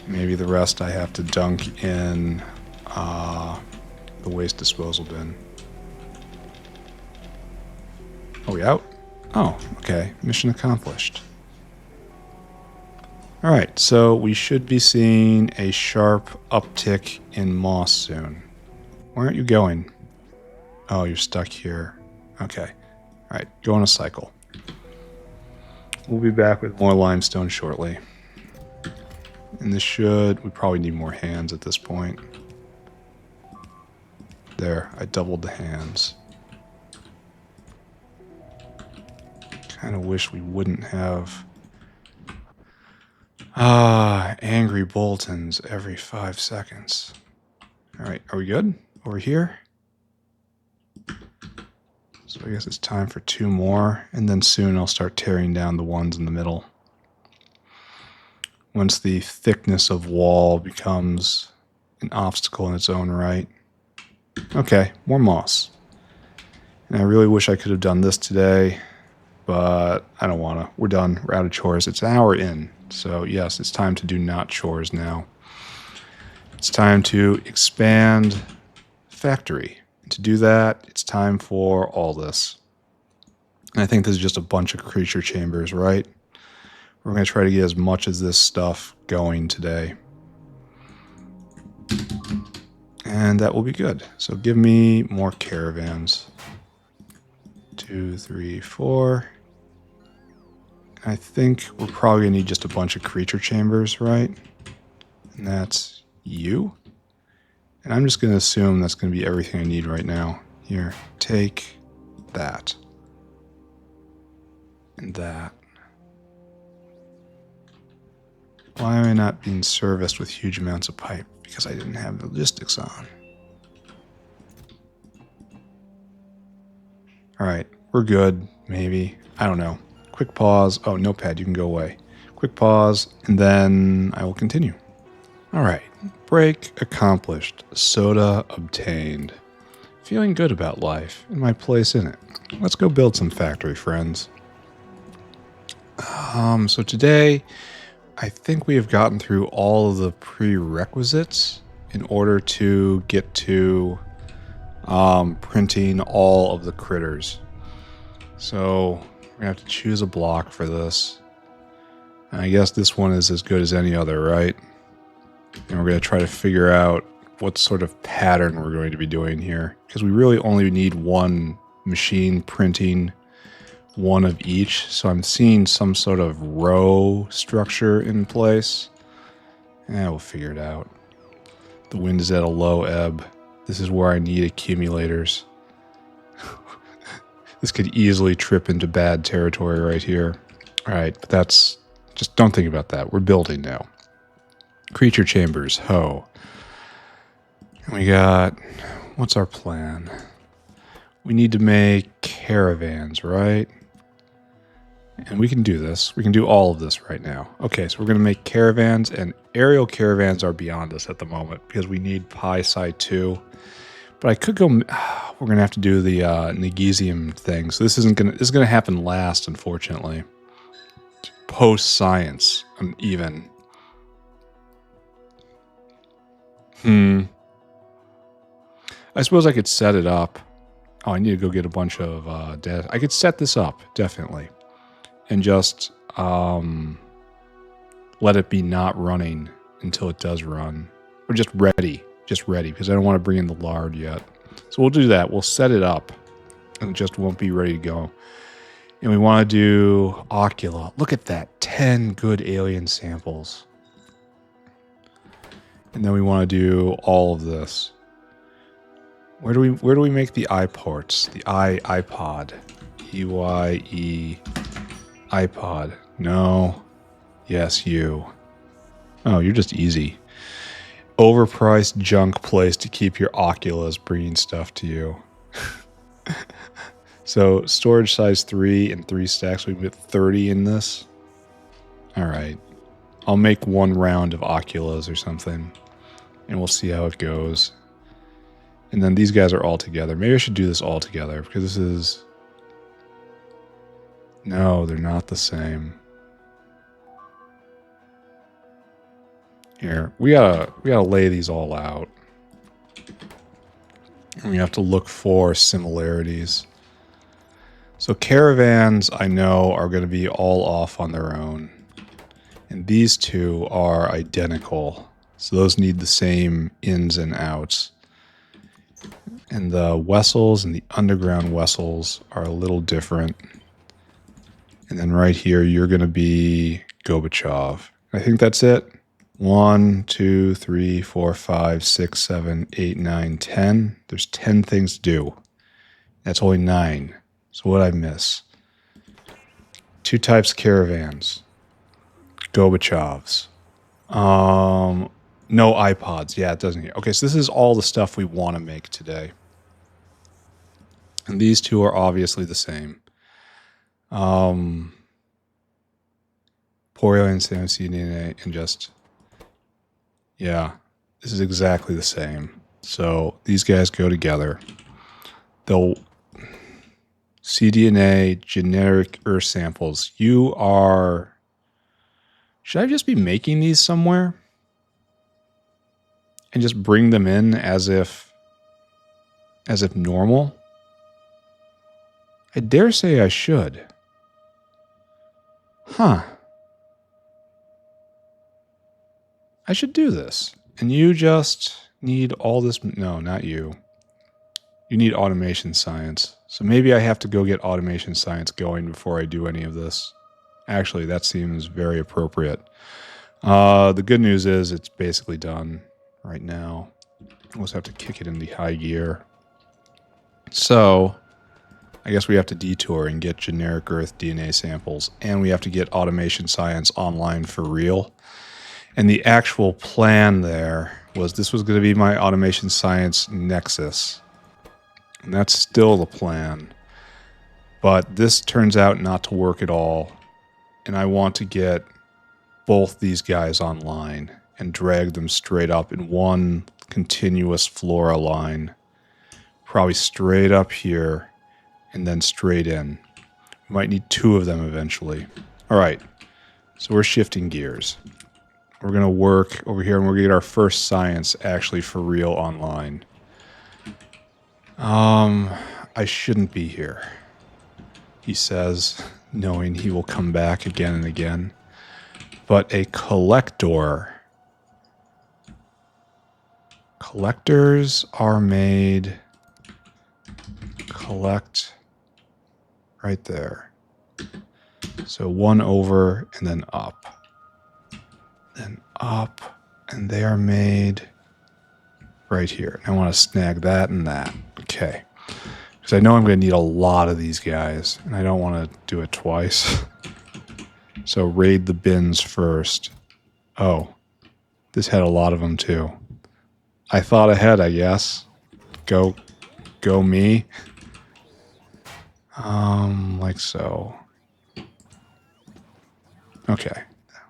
Maybe the rest I have to dunk in the waste disposal bin. Are we out? Oh, okay. Mission accomplished. Alright, so we should be seeing a sharp uptick in moss soon. Where aren't you going? Oh, you're stuck here. Okay. Alright, go on a cycle. We'll be back with more limestone shortly. And this should... we probably need more hands at this point. There, I doubled the hands. Kind of wish we wouldn't have Ah, angry Boltons every 5 seconds. All right, are we good? Over here? So I guess it's time for 2 more, and then soon I'll start tearing down the ones in the middle. Once the thickness of wall becomes an obstacle in its own right. Okay, more moss. And I really wish I could have done this today, but I don't want to. We're done. We're out of chores. It's an hour in. So yes, it's time to do not chores now. It's time to expand factory. To do that, it's time for all this. And I think this is just a bunch of creature chambers, right? We're going to try to get as much as this stuff going today. And that will be good. So give me more caravans. 2, 3, 4. I think we're probably going to need just a bunch of creature chambers, right? And that's you. And I'm just going to assume that's going to be everything I need right now. Here, take that. And that. Why am I not being serviced with huge amounts of pipe? Because I didn't have the logistics on. Alright, we're good, maybe. I don't know. Quick pause. Oh, notepad, you can go away. Quick pause, and then I will continue. Alright, break accomplished. Soda obtained. Feeling good about life and my place in it. Let's go build some factory, friends. So today, I think we have gotten through all of the prerequisites in order to get to printing all of the critters. So we're going to have to choose a block for this. And I guess this one is as good as any other, right? And we're going to try to figure out what sort of pattern we're going to be doing here. Because we really only need one machine printing one of each. So I'm seeing some sort of row structure in place. And we'll figure it out. The wind is at a low ebb. This is where I need accumulators. This could easily trip into bad territory right here. All right, but that's... just don't think about that. We're building now. Creature chambers, ho. And we got... what's our plan? We need to make caravans, right? And we can do this. We can do all of this right now. Okay, so we're going to make caravans, and aerial caravans are beyond us at the moment because we need Pi Psi 2. But I could go... we're going to have to do the Negesium thing. So this is going to happen last, unfortunately. Post-science, even. I suppose I could set it up. Oh, I need to go get a bunch of data. I could set this up, definitely. And just let it be not running until it does run. Or just ready. Just ready, because I don't want to bring in the lard yet. So we'll do that. We'll set it up. And it just won't be ready to go. And we want to do Ocula. Look at that. 10 good alien samples. And then we want to do all of this. Where do we make the iPorts? The iPod. EYE iPod. No. Yes, you. Oh, you're just easy. Overpriced junk place to keep your Oculus bringing stuff to you. So storage size 3 and 3 stacks. We put 30 in this. All right. I'll make one round of Oculus or something. And we'll see how it goes. And then these guys are all together. Maybe I should do this all together because this is... no, they're not the same. Here, we gotta lay these all out. And we have to look for similarities. So caravans, I know, are going to be all off on their own. And these two are identical. So those need the same ins and outs. And the Wessels and the underground Wessels are a little different. And then right here, you're going to be Gorbachev. I think that's it. 1, 2, 3, 4, 5, 6, 7, 8, 9, 10. There's 10 things to do. That's only 9. So what did I miss? 2 types of caravans. Gobachovs. No iPods. Yeah, it doesn't here. Okay, so this is all the stuff we want to make today. And these two are obviously the same. Poryline, cDNA, and just... Yeah, this is exactly the same. So these guys go together. They'll... cDNA, generic Earth samples. You are... Should I just be making these somewhere? And just bring them in as if normal? I dare say I should. Huh. I should do this. And you just need all this... No, not you. You need automation science. So maybe I have to go get automation science going before I do any of this. Actually, that seems very appropriate. The good news is it's basically done right now. We'll just have to kick it into high gear. So, I guess we have to detour and get generic Earth DNA samples. And we have to get automation science online for real. And the actual plan there was this was going to be my automation science nexus. And that's still the plan. But this turns out not to work at all. And I want to get both these guys online and drag them straight up in one continuous flora line. Probably straight up here and then straight in. We might need two of them eventually. All right. So we're shifting gears. We're going to work over here and we're going to get our first science actually for real online. I shouldn't be here, he says, knowing he will come back again and again. But a collector. Collectors are made. Collect right there. So one over and then up. Then up. And they are made right here. I want to snag that and that. Okay. Because I know I'm going to need a lot of these guys. And I don't want to do it twice. So raid the bins first. Oh, this had a lot of them too. I thought ahead, I guess. Go me. Like so. Okay.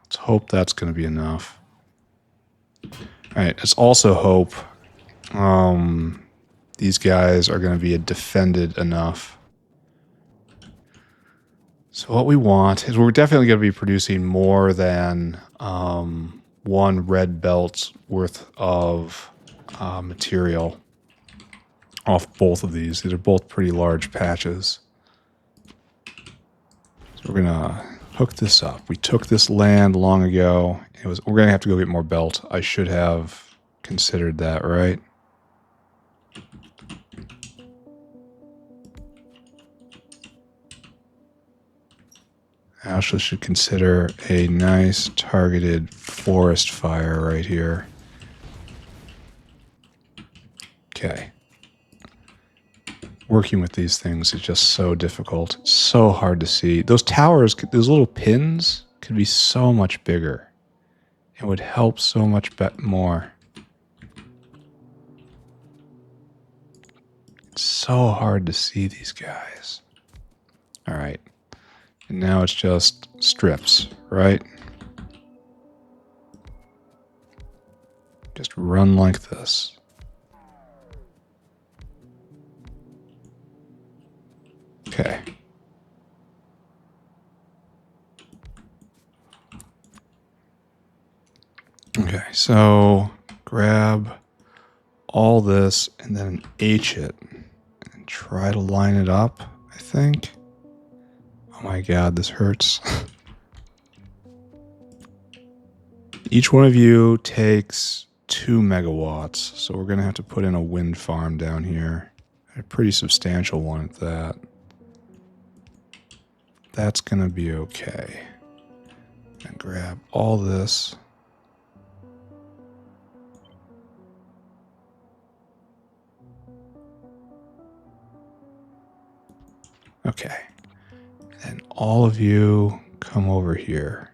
Let's hope that's going to be enough. All right. Let's also hope these guys are going to be defended enough. So what we want is we're definitely going to be producing more than one red belt's worth of material off both of these. These are both pretty large patches. So we're going to hook this up. We took this land long ago. We're going to have to go get more belt. I should have considered that, right? I also should consider a nice targeted forest fire right here. Okay. Working with these things is just so difficult. It's so hard to see. Those towers, those little pins, could be so much bigger. It would help so much more. It's so hard to see these guys. All right. And now it's just strips, right? Just run like this. Okay. Okay, so grab all this and then H it and try to line it up, I think. Oh my god, this hurts. Each one of you takes 2 megawatts, so we're going to have to put in a wind farm down here. A pretty substantial one at that. That's going to be okay. And grab all this. Okay. And all of you come over here.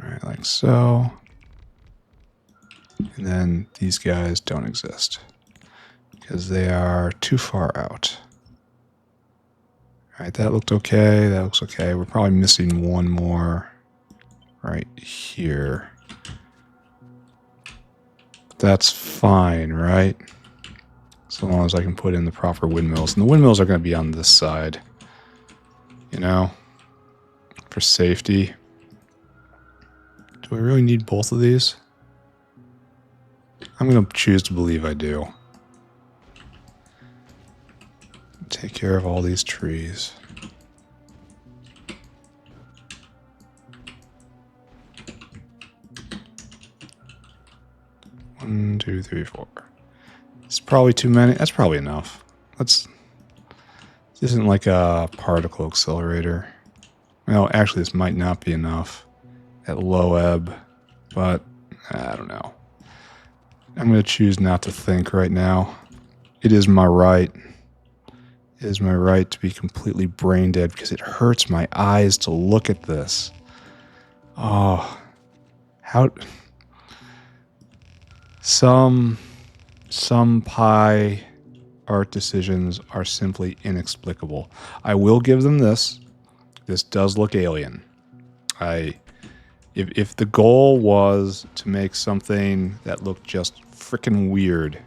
All right, like so. And then these guys don't exist because they are too far out. All right, that looked okay. That looks okay. We're probably missing one more right here. That's fine, right? So long as I can put in the proper windmills. And the windmills are going to be on this side. You know? For safety. Do I really need both of these? I'm going to choose to believe I do. Take care of all these trees. One, two, three, four. It's probably too many. That's probably enough. This isn't like a particle accelerator. Well, actually, this might not be enough at low ebb, but I don't know. I'm going to choose not to think right now. It is my right. It is my right to be completely brain dead because it hurts my eyes to look at this. Oh, how... Some pie art decisions are simply inexplicable. I will give them this. This does look alien. If the goal was to make something that looked just freaking weird,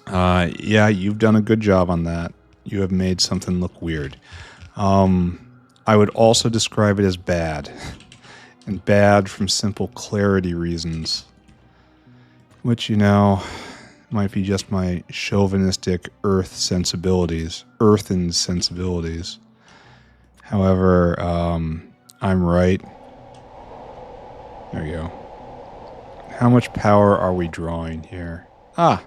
yeah, you've done a good job on that. You have made something look weird. I would also describe it as bad. And bad from simple clarity reasons. Which, you know, might be just my chauvinistic earthen sensibilities. However, I'm right. There we go. How much power are we drawing here? Ah!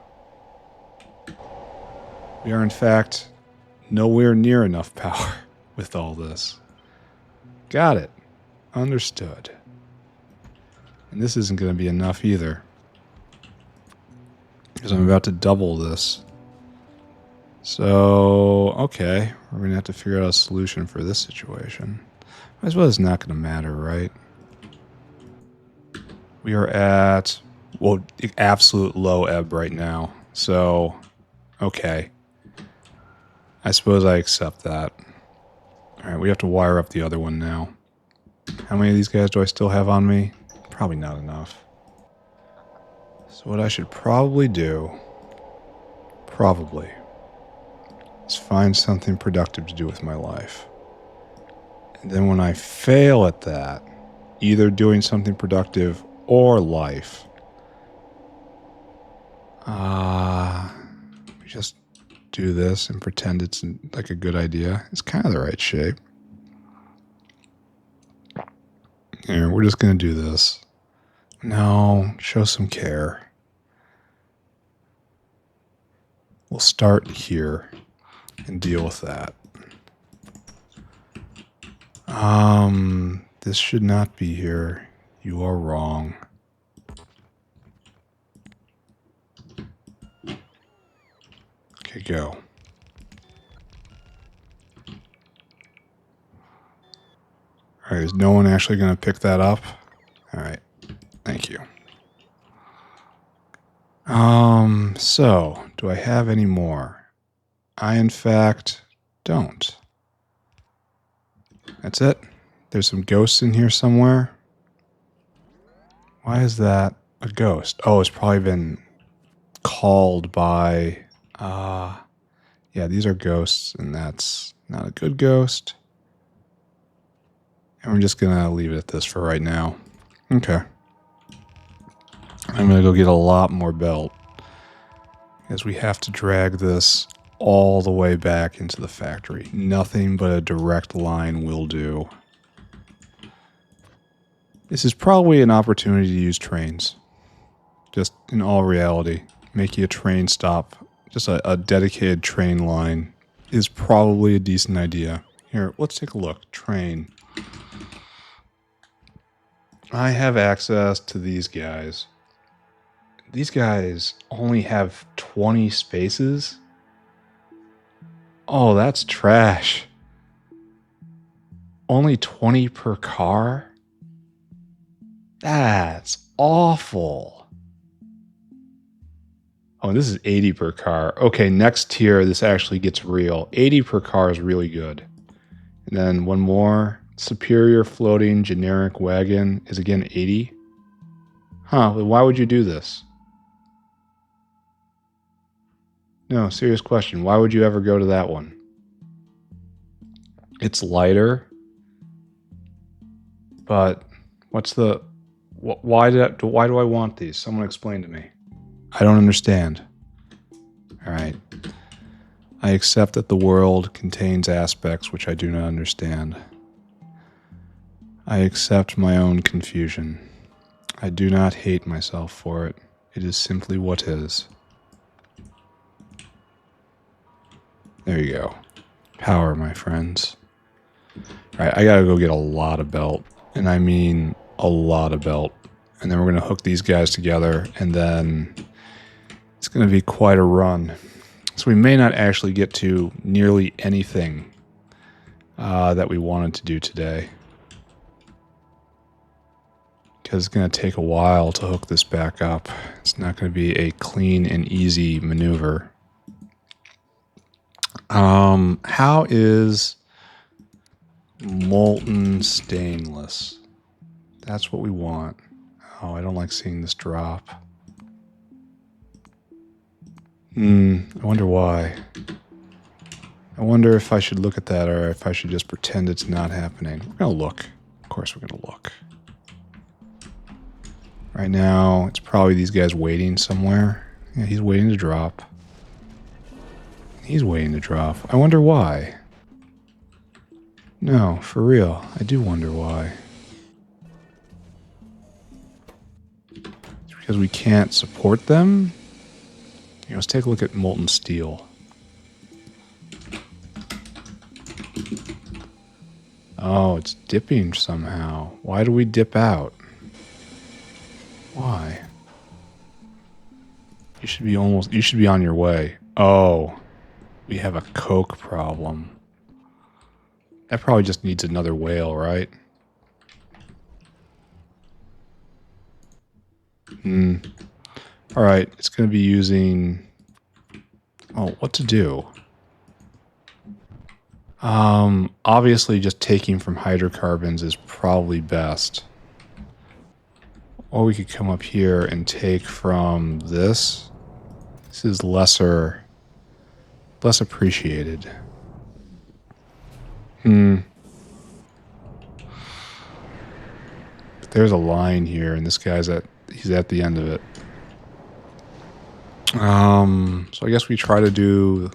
We are, in fact, nowhere near enough power with all this. Got it. Understood. And this isn't going to be enough either. Because I'm about to double this. So, okay. We're going to have to figure out a solution for this situation. I suppose it's not going to matter, right? We are at, well, absolute low ebb right now. So, okay. I suppose I accept that. Alright, we have to wire up the other one now. How many of these guys do I still have on me? Probably not enough. So what I should probably do, is find something productive to do with my life. And then when I fail at that, either doing something productive or life, we just do this and pretend it's like a good idea. It's kind of the right shape. Here, we're just going to do this. No, show some care. We'll start here and deal with that. This should not be here. You are wrong. Okay, go. Alright, is no one actually going to pick that up? Alright, thank you. So, do I have any more? I, in fact, don't. That's it? There's some ghosts in here somewhere? Why is that a ghost? Oh, it's probably been called by... yeah, these are ghosts, and that's not a good ghost. And we're just going to leave it at this for right now. Okay. I'm going to go get a lot more belt. Because we have to drag this all the way back into the factory. Nothing but a direct line will do. This is probably an opportunity to use trains. Just in all reality. Making a train stop, just a dedicated train line, is probably a decent idea. Here, let's take a look. Train. I have access to these guys. These guys only have 20 spaces? Oh, that's trash. Only 20 per car? That's awful. Oh, this is 80 per car. Okay, next tier, this actually gets real. 80 per car is really good. And then one more. Superior floating generic wagon is again 80. Huh, why would you do this? No, serious question. Why would you ever go to that one? It's lighter. But what's the... Why do I want these? Someone explain to me. I don't understand. All right. I accept that the world contains aspects which I do not understand. I accept my own confusion. I do not hate myself for it. It is simply what is. There you go. Power, my friends. All right, I gotta go get a lot of belt. And I mean a lot of belt. And then we're gonna hook these guys together, and then it's gonna be quite a run. So we may not actually get to nearly anything that we wanted to do today. Because it's going to take a while to hook this back up. It's not going to be a clean and easy maneuver. How is molten stainless? That's what we want. Oh, I don't like seeing this drop. I wonder why. I wonder if I should look at that or if I should just pretend it's not happening. We're going to look. Of course we're going to look. Right now, it's probably these guys waiting somewhere. Yeah, he's waiting to drop. He's waiting to drop. I wonder why. No, for real. I do wonder why. It's because we can't support them? Here, let's take a look at molten steel. Oh, it's dipping somehow. Why do we dip out? Why? You should be on your way. Oh, we have a coke problem. That probably just needs another whale, right? All right, it's going to be using... Oh, what to do? Obviously just taking from hydrocarbons is probably best. Or we could come up here and take from this. This is less appreciated. But there's a line here, and this guy's he's at the end of it. So I guess we try to do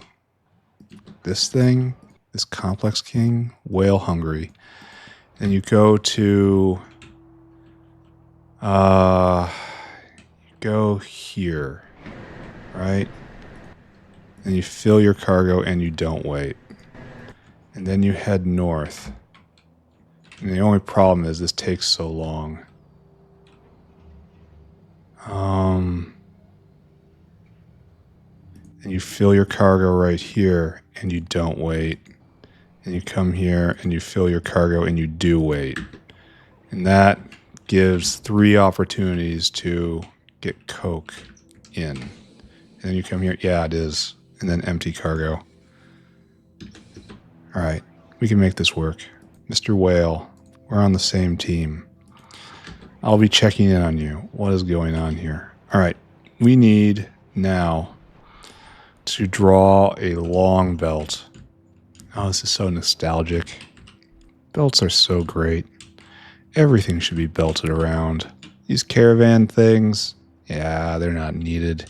this thing, this complex king, whale hungry. And you go to go here, right? And you fill your cargo and you don't wait. And then you head north. And the only problem is this takes so long. And you fill your cargo right here and you don't wait. And you come here and you fill your cargo and you do wait. And that gives 3 opportunities to get coke in. And then you come here. Yeah, it is. And then empty cargo. All right. We can make this work. Mr. Whale, we're on the same team. I'll be checking in on you. What is going on here? All right. We need now to draw a long belt. Oh, this is so nostalgic. Belts are so great. Everything should be belted around. These caravan things, yeah, they're not needed.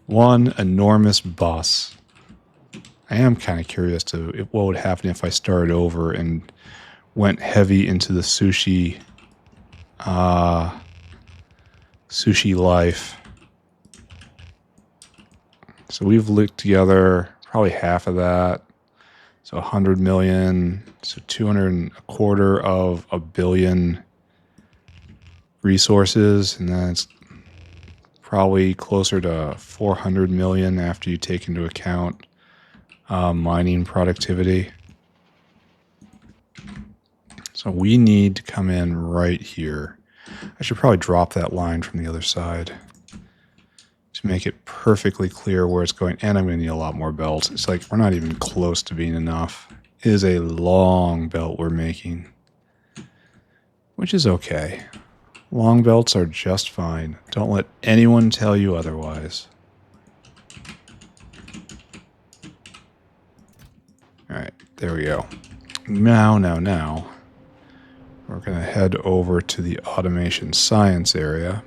One enormous bus. I am kind of curious to what would happen if I started over and went heavy into the sushi life. So we've linked together probably half of that. So 100 million, so 225 of a billion resources, and then it's probably closer to 400 million after you take into account mining productivity. So we need to come in right here. I should probably drop that line from the other side to make it perfectly clear where it's going. And I'm going to need a lot more belts. It's like we're not even close to being enough. It is a long belt we're making, which is okay. Long belts are just fine. Don't let anyone tell you otherwise. Alright, there we go. Now, we're going to head over to the automation science area.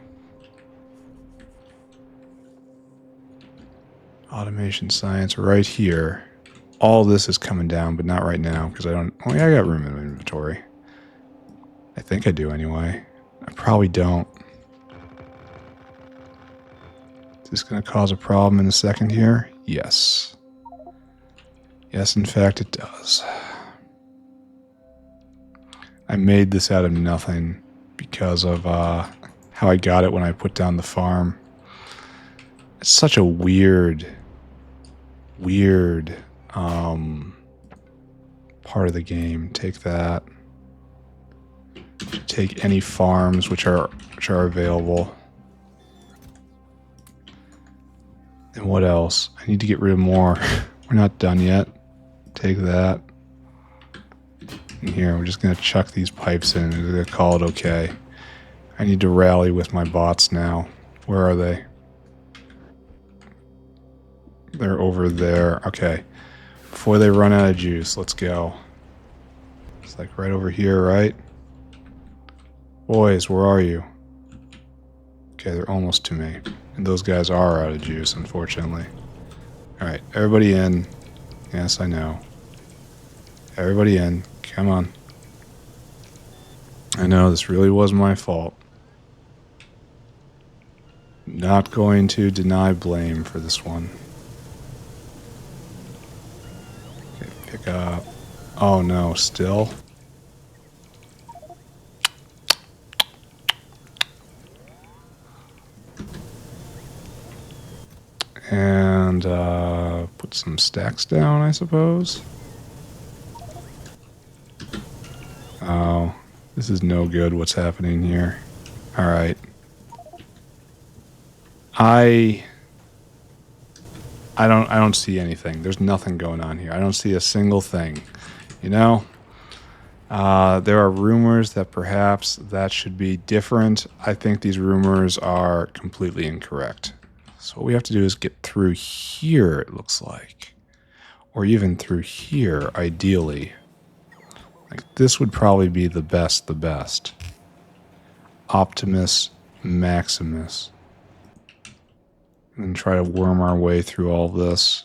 Automation science right here. All this is coming down, but not right now, because I don't... Oh, yeah, I got room in my inventory. I think I do anyway. I probably don't. Is this going to cause a problem in a second here? Yes. Yes, in fact, it does. I made this out of nothing because of how I got it when I put down the farm. It's such a weird part of the game. Take that. Take any farms which are available. And what else? I need to get rid of more. We're not done yet. Take that. And here, we're just going to chuck these pipes in and we're going to call it okay. I need to rally with my bots now. Where are they? They're over there. Okay. Before they run out of juice, let's go. It's like right over here, right? Boys, where are you? Okay, they're almost to me. And those guys are out of juice, unfortunately. Alright, everybody in. Yes, I know. Everybody in. Come on. I know, this really was my fault. Not going to deny blame for this one. Okay, pick up. Oh no, still? And put some stacks down, I suppose. Oh, this is no good what's happening here. Alright. I don't see anything. There's nothing going on here. I don't see a single thing. You know? There are rumors that perhaps that should be different. I think these rumors are completely incorrect. So what we have to do is get through here, it looks like. Or even through here, ideally. Like, this would probably be the best. Optimus Maximus. And try to worm our way through all this.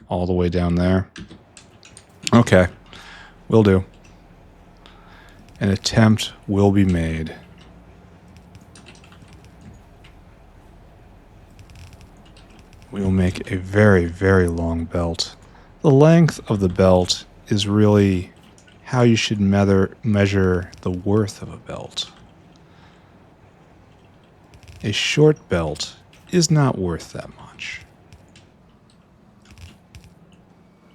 All the way down there. Okay. Will do. An attempt will be made. We will make a very, very long belt. The length of the belt is really how you should measure the worth of a belt. A short belt is not worth that much.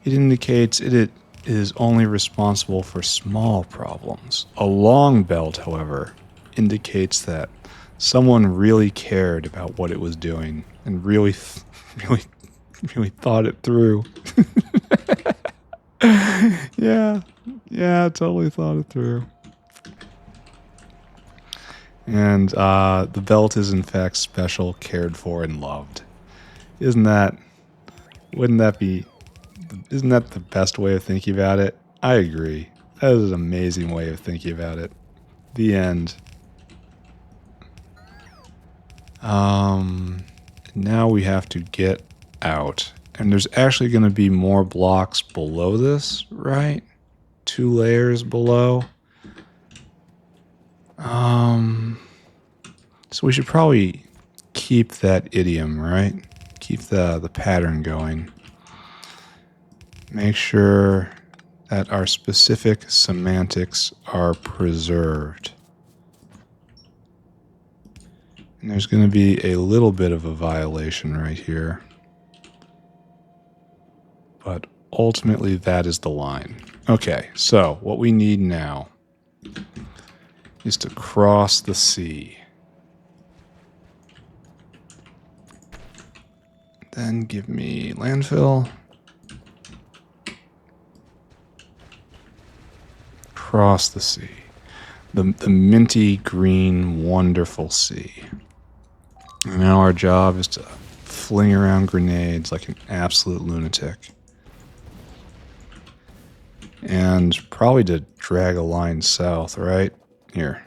It indicates it is only responsible for small problems. A long belt, however, indicates that someone really cared about what it was doing and really thought it through. Yeah, totally thought it through. And the belt is in fact special, cared for, and loved. Isn't that the best way of thinking about it? I agree. That is an amazing way of thinking about it. The end. Now we have to get out. And there's actually going to be more blocks below this, right? 2 layers below. So we should probably keep that idiom, right? Keep the pattern going. Make sure that our specific semantics are preserved. And there's going to be a little bit of a violation right here. But ultimately that is the line. Okay, so what we need now is to cross the sea. Then give me landfill. Cross the sea. The minty green wonderful sea. And now our job is to fling around grenades like an absolute lunatic. And probably to drag a line south, right? Here.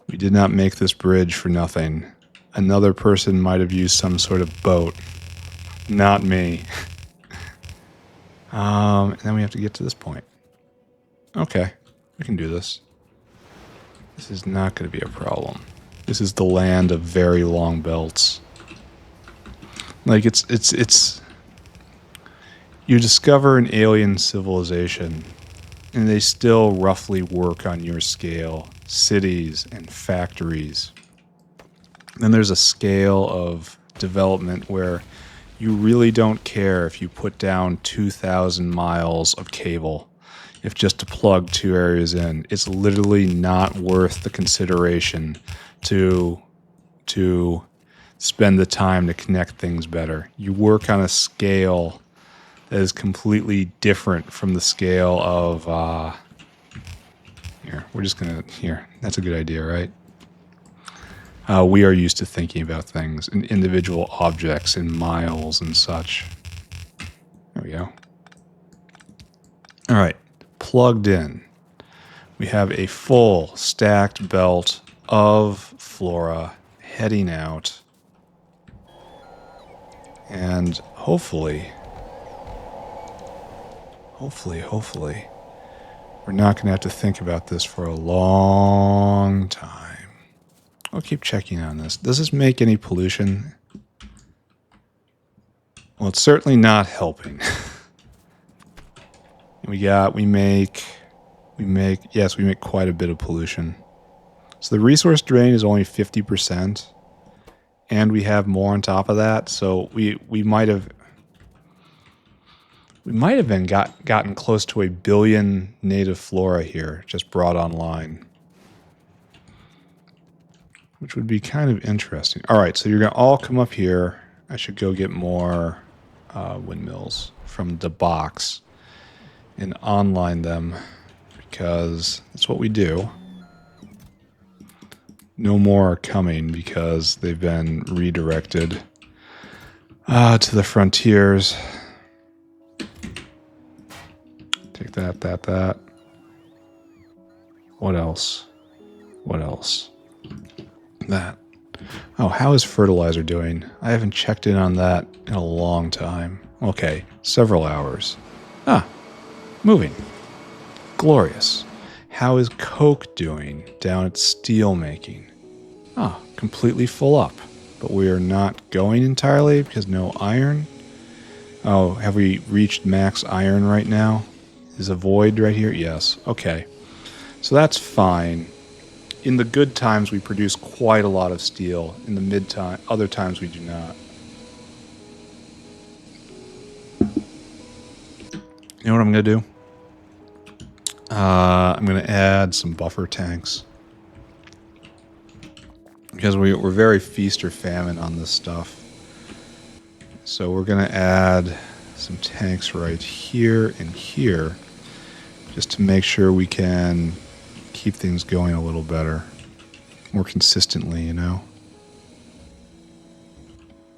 We did not make this bridge for nothing. Another person might have used some sort of boat. Not me. And then we have to get to this point. Okay, we can do this. This is not going to be a problem. This is the land of very long belts. Like, it's... You discover an alien civilization, and they still roughly work on your scale. Cities and factories. Then there's a scale of development where you really don't care if you put down 2,000 miles of cable. If just to plug 2 areas in, it's literally not worth the consideration to spend the time to connect things better. You work on a scale that is completely different from the scale of, here, we're just gonna, here, that's a good idea, right? We are used to thinking about things in individual objects in miles and such. There we go. All right, plugged in. We have a full stacked belt of flora heading out. And hopefully, we're not going to have to think about this for a long time. I'll keep checking on this. Does this make any pollution? Well, it's certainly not helping. we make quite a bit of pollution. So the resource drain is only 50%, and we have more on top of that. So we might have been gotten close to 1 billion native flora here, just brought online, which would be kind of interesting. All right, so you're gonna all come up here. I should go get more windmills from the box and online them, because that's what we do. No more are coming because they've been redirected to the frontiers. Take that. What else? That. Oh, how is fertilizer doing? I haven't checked in on that in a long time. Okay, several hours. Moving. Glorious. How is coke doing down at steel making? Completely full up. But we are not going entirely because no iron. Oh, have we reached max iron right now? Is a void right here? Yes. Okay. So that's fine. In the good times, we produce quite a lot of steel. In the other times, we do not. You know what I'm going to do? I'm going to add some buffer tanks. Because we're very feast or famine on this stuff. So we're going to add some tanks right here and here, just to make sure we can keep things going a little better, more consistently, you know?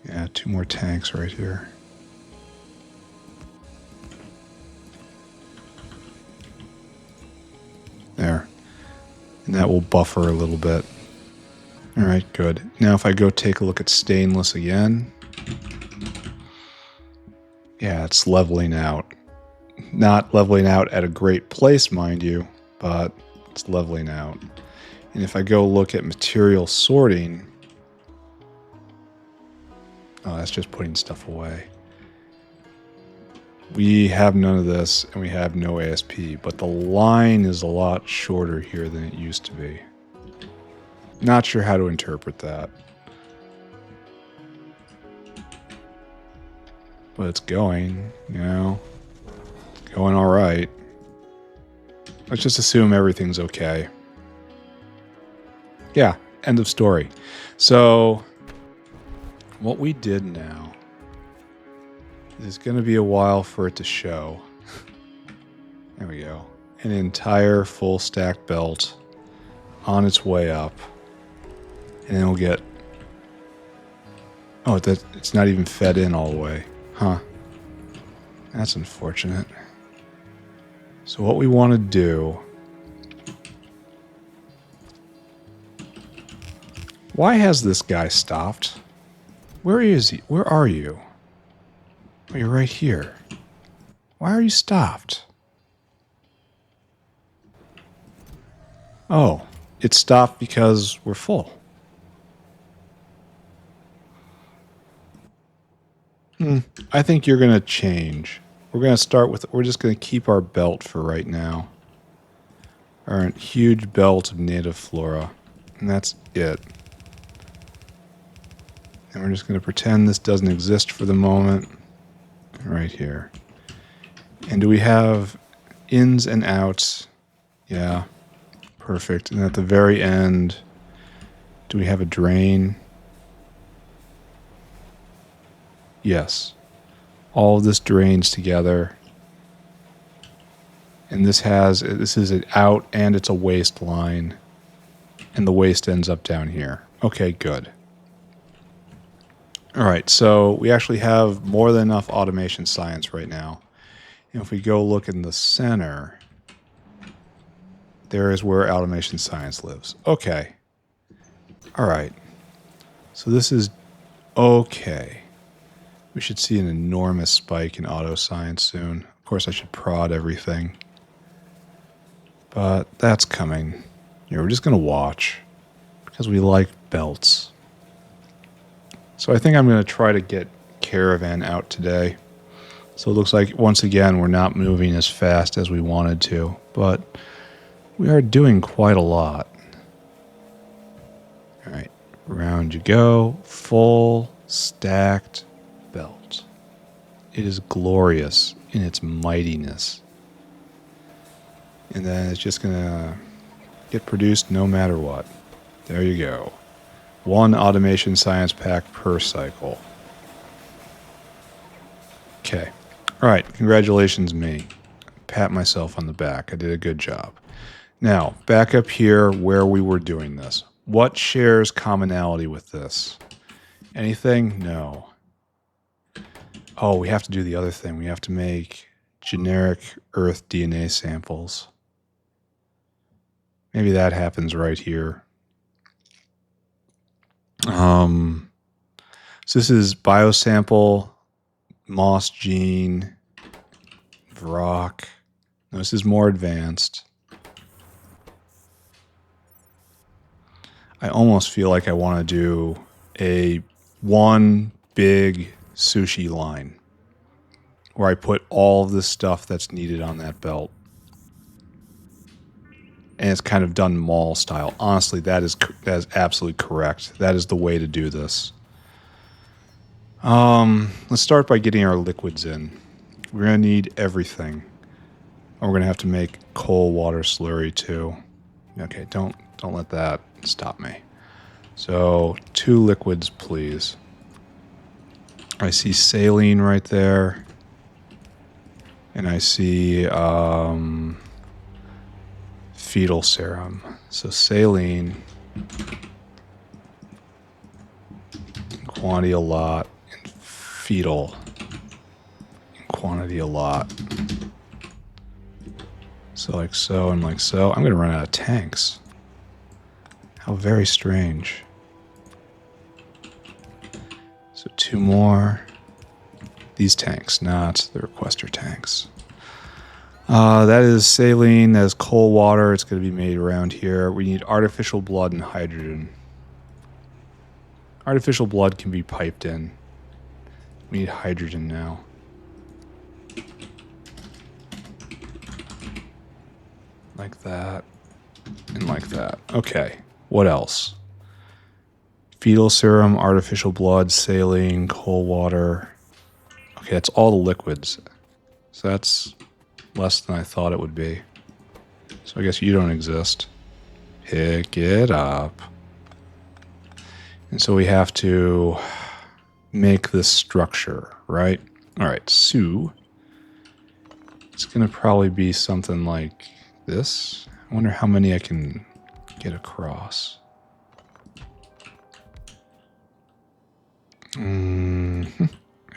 Yeah, 2 more tanks right here. There. And that will buffer a little bit. Alright, good. Now if I go take a look at stainless again. Yeah, it's leveling out. Not leveling out at a great place, mind you, but it's leveling out. And if I go look at material sorting, oh, that's just putting stuff away. We have none of this, and we have no ASP, but the line is a lot shorter here than it used to be. Not sure how to interpret that. But it's going, you know, going all right. Let's just assume everything's okay. Yeah, end of story. So what we did now is going to be a while for it to show. There we go. An entire full stack belt on its way up. And then we'll get... Oh, it's not even fed in all the way. Huh. That's unfortunate. So what we want to do... Why has this guy stopped? Where is he? Where are you? Oh, you're right here. Why are you stopped? Oh, it stopped because we're full. I think you're going to change. We're going to start with... We're just going to keep our belt for right now. Our huge belt of native flora. And that's it. And we're just going to pretend this doesn't exist for the moment. Right here. And do we have ins and outs? Yeah. Perfect. And at the very end, do we have a drain? Yes. All of this drains together. And this is an out and it's a waste line. And the waste ends up down here. Okay, good. All right, so we actually have more than enough automation science right now. And if we go look in the center, there is where automation science lives. Okay. All right. So this is okay. We should see an enormous spike in auto science soon. Of course, I should prod everything. But that's coming. Yeah, we're just going to watch because we like belts. So I think I'm going to try to get Caravan out today. So it looks like, once again, we're not moving as fast as we wanted to. But we are doing quite a lot. All right, round you go. Full stacked belt. It is glorious in its mightiness. And then it's just going to get produced no matter what. There you go. 1 automation science pack per cycle. Okay. All right. Congratulations, me. Pat myself on the back. I did a good job. Now, back up here where we were doing this. What shares commonality with this? Anything? No. Oh, we have to do the other thing. We have to make generic Earth DNA samples. Maybe that happens right here. So this is biosample, moss gene, Vrock. No, this is more advanced. I almost feel like I want to do one big sushi line where I put all of the stuff that's needed on that belt. And it's kind of done mall style. Honestly, that is absolutely correct. That is the way to do this. Let's start by getting our liquids in. We're going to need everything. And we're going to have to make coal water slurry too. Okay, don't let that stop me. So 2 liquids, please. I see saline right there. And I see fetal serum. So saline, quantity a lot, and fetal, quantity a lot. So like so and like so. I'm going to run out of tanks. How very strange. So 2 more. These tanks, not the requester tanks. That is saline, that is coal water. It's going to be made around here. We need artificial blood and hydrogen. Artificial blood can be piped in. We need hydrogen now. Like that. And like that. Okay. What else? Fetal serum, artificial blood, saline, coal water. Okay, that's all the liquids. So that's less than I thought it would be. So I guess you don't exist. Pick it up. And so we have to make this structure, right? All right, so it's going to probably be something like this. I wonder how many I can get across. And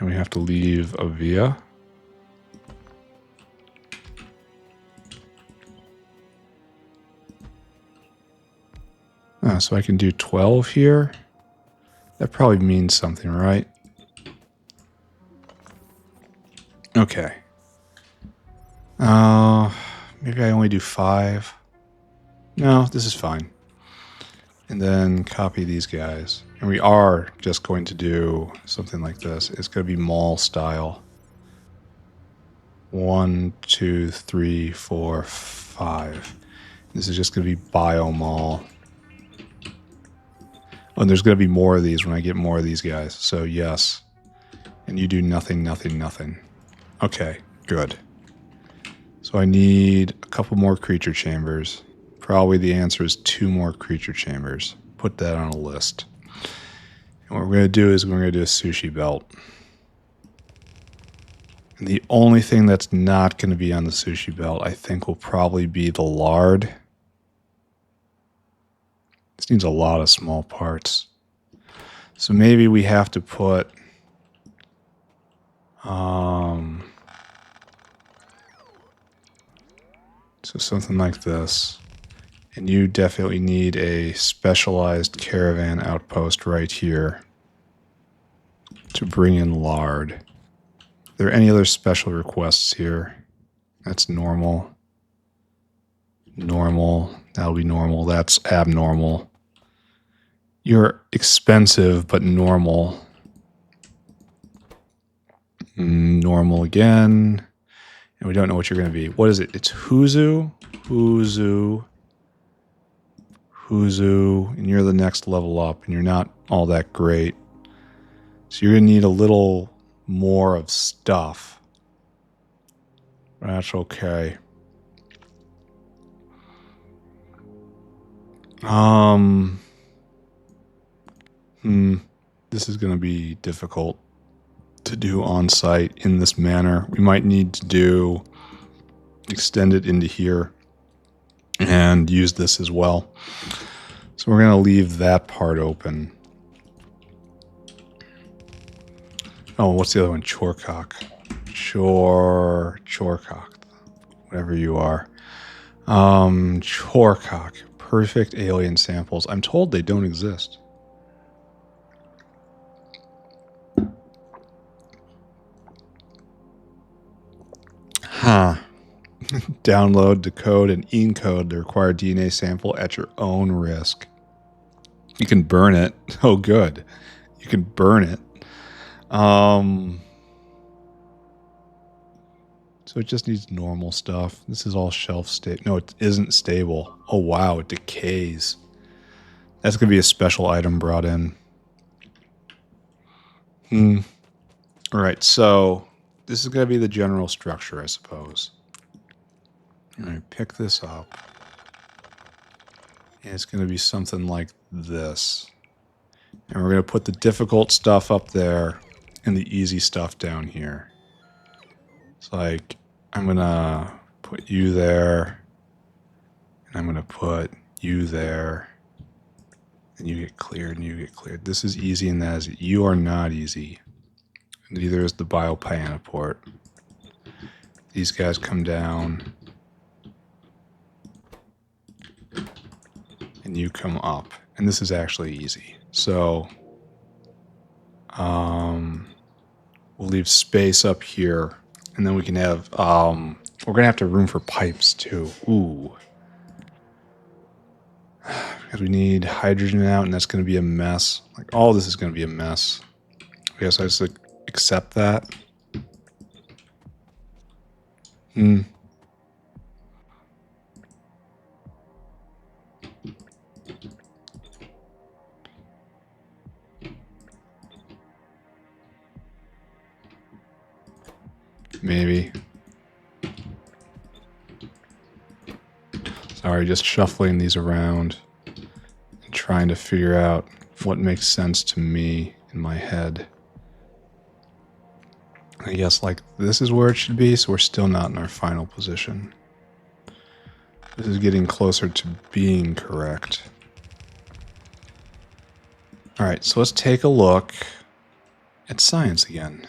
we have to leave a via. So I can do 12 here. That probably means something, right? Okay. Maybe I only do 5. No, this is fine. And then copy these guys. And we are just going to do something like this. It's going to be mall style. 1, 2, 3, 4, 5. This is just going to be biomall. Oh, and there's going to be more of these when I get more of these guys. So yes. And you do nothing, nothing, nothing. Okay, good. So I need a couple more creature chambers. Probably the answer is 2 more creature chambers. Put that on a list. And what we're going to do is we're going to do a sushi belt. And the only thing that's not going to be on the sushi belt, I think, will probably be the lard. This needs a lot of small parts. So maybe we have to put... so something like this. And you definitely need a specialized caravan outpost right here to bring in lard. Are there any other special requests here? That's normal. Normal. That'll be normal. That's abnormal. You're expensive, but normal. Normal again. And we don't know what you're going to be. What is it? It's Huzu. Huzu. Huzu. And you're the next level up, and you're not all that great. So you're going to need a little more of stuff. That's okay. This is going to be difficult to do on site in this manner. We might need to extend it into here and use this as well. So we're going to leave that part open. Oh, what's the other one? Chorecock. Chorecock. Whatever you are. Chorecock. Perfect alien samples. I'm told they don't exist. Huh. Download, decode, and encode the required DNA sample at your own risk. You can burn it. Oh, good. You can burn it. So it just needs normal stuff. This is all shelf stable. No, it isn't stable. Oh, wow. It decays. That's going to be a special item brought in. All right. So this is going to be the general structure, I suppose. I'm going to pick this up. And it's going to be something like this. And we're going to put the difficult stuff up there and the easy stuff down here. It's like, I'm going to put you there. And I'm going to put you there. And you get cleared and you get cleared. This is easy and that is it. You are not easy. Neither is the Biopyanoport. These guys come down. And you come up. And this is actually easy. So, we'll leave space up here. And then we can have, we're going to have to have room for pipes too. Ooh. Because we need hydrogen out and that's going to be a mess. Like, all this is going to be a mess. I guess I just accept that. Maybe. Sorry, just shuffling these around and trying to figure out what makes sense to me in my head. I guess like this is where it should be, so we're still not in our final position. This is getting closer to being correct. Alright, so let's take a look at science again.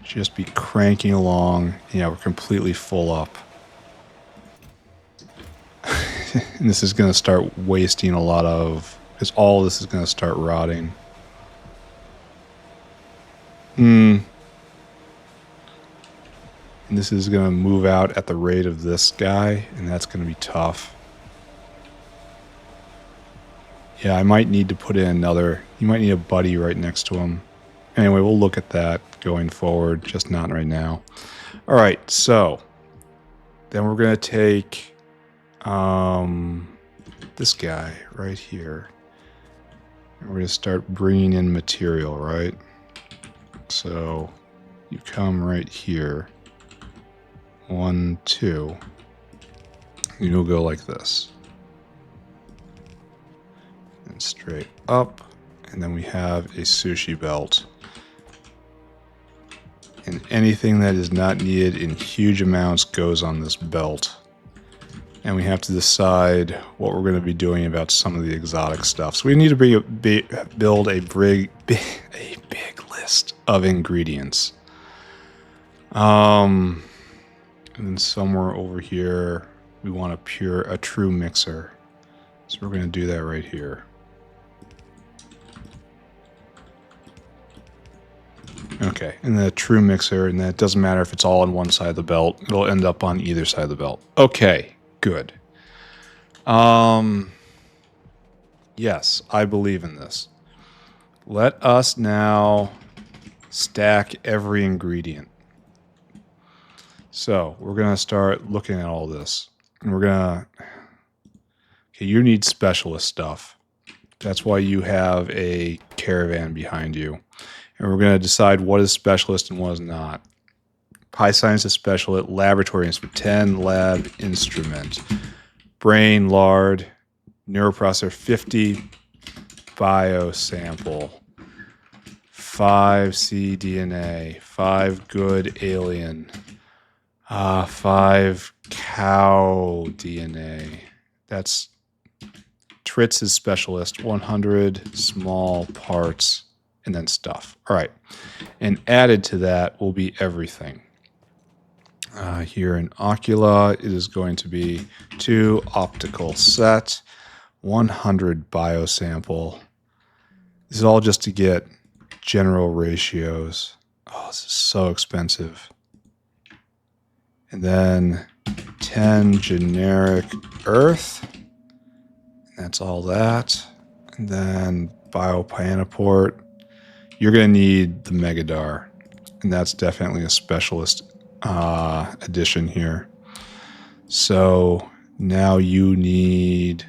Just be cranking along. Yeah, we're completely full up. And this is going to start wasting a lot of... because all this is going to start rotting. And this is going to move out at the rate of this guy, and that's going to be tough. Yeah, I might need to put in another... you might need a buddy right next to him. Anyway, we'll look at that going forward, just not right now. Alright, so... then we're going to take... this guy right here. And we're going to start bringing in material, right? So, you come right here. 1, 2. You'll go like this. And straight up. And then we have a sushi belt. And anything that is not needed in huge amounts goes on this belt. And we have to decide what we're going to be doing about some of the exotic stuff. So we need to build a big list of ingredients. And then somewhere over here, we want a true mixer. So we're going to do that right here. Okay, and the true mixer, and that doesn't matter if it's all on one side of the belt. It'll end up on either side of the belt. Okay, good. Yes, I believe in this. Let us now stack every ingredient. So, we're going to start looking at all this. And we're going to... okay, you need specialist stuff. That's why you have a caravan behind you. And we're going to decide what is specialist and what is not. High sciences specialist, laboratory instrument, 10 lab instrument. Brain, lard, neuroprocessor, 50 biosample. 5 cDNA, 5 good alien. 5 cow DNA. That's Tritz is specialist, 100 small parts, and then stuff. All right. And added to that will be everything. Here in Ocula, it is going to be 2 optical set, 100 biosample. This is all just to get general ratios. Oh, this is so expensive. And then 10 generic earth. That's all that. And then biopyanoport. You're going to need the Megadar. And that's definitely a specialist addition here. So now you need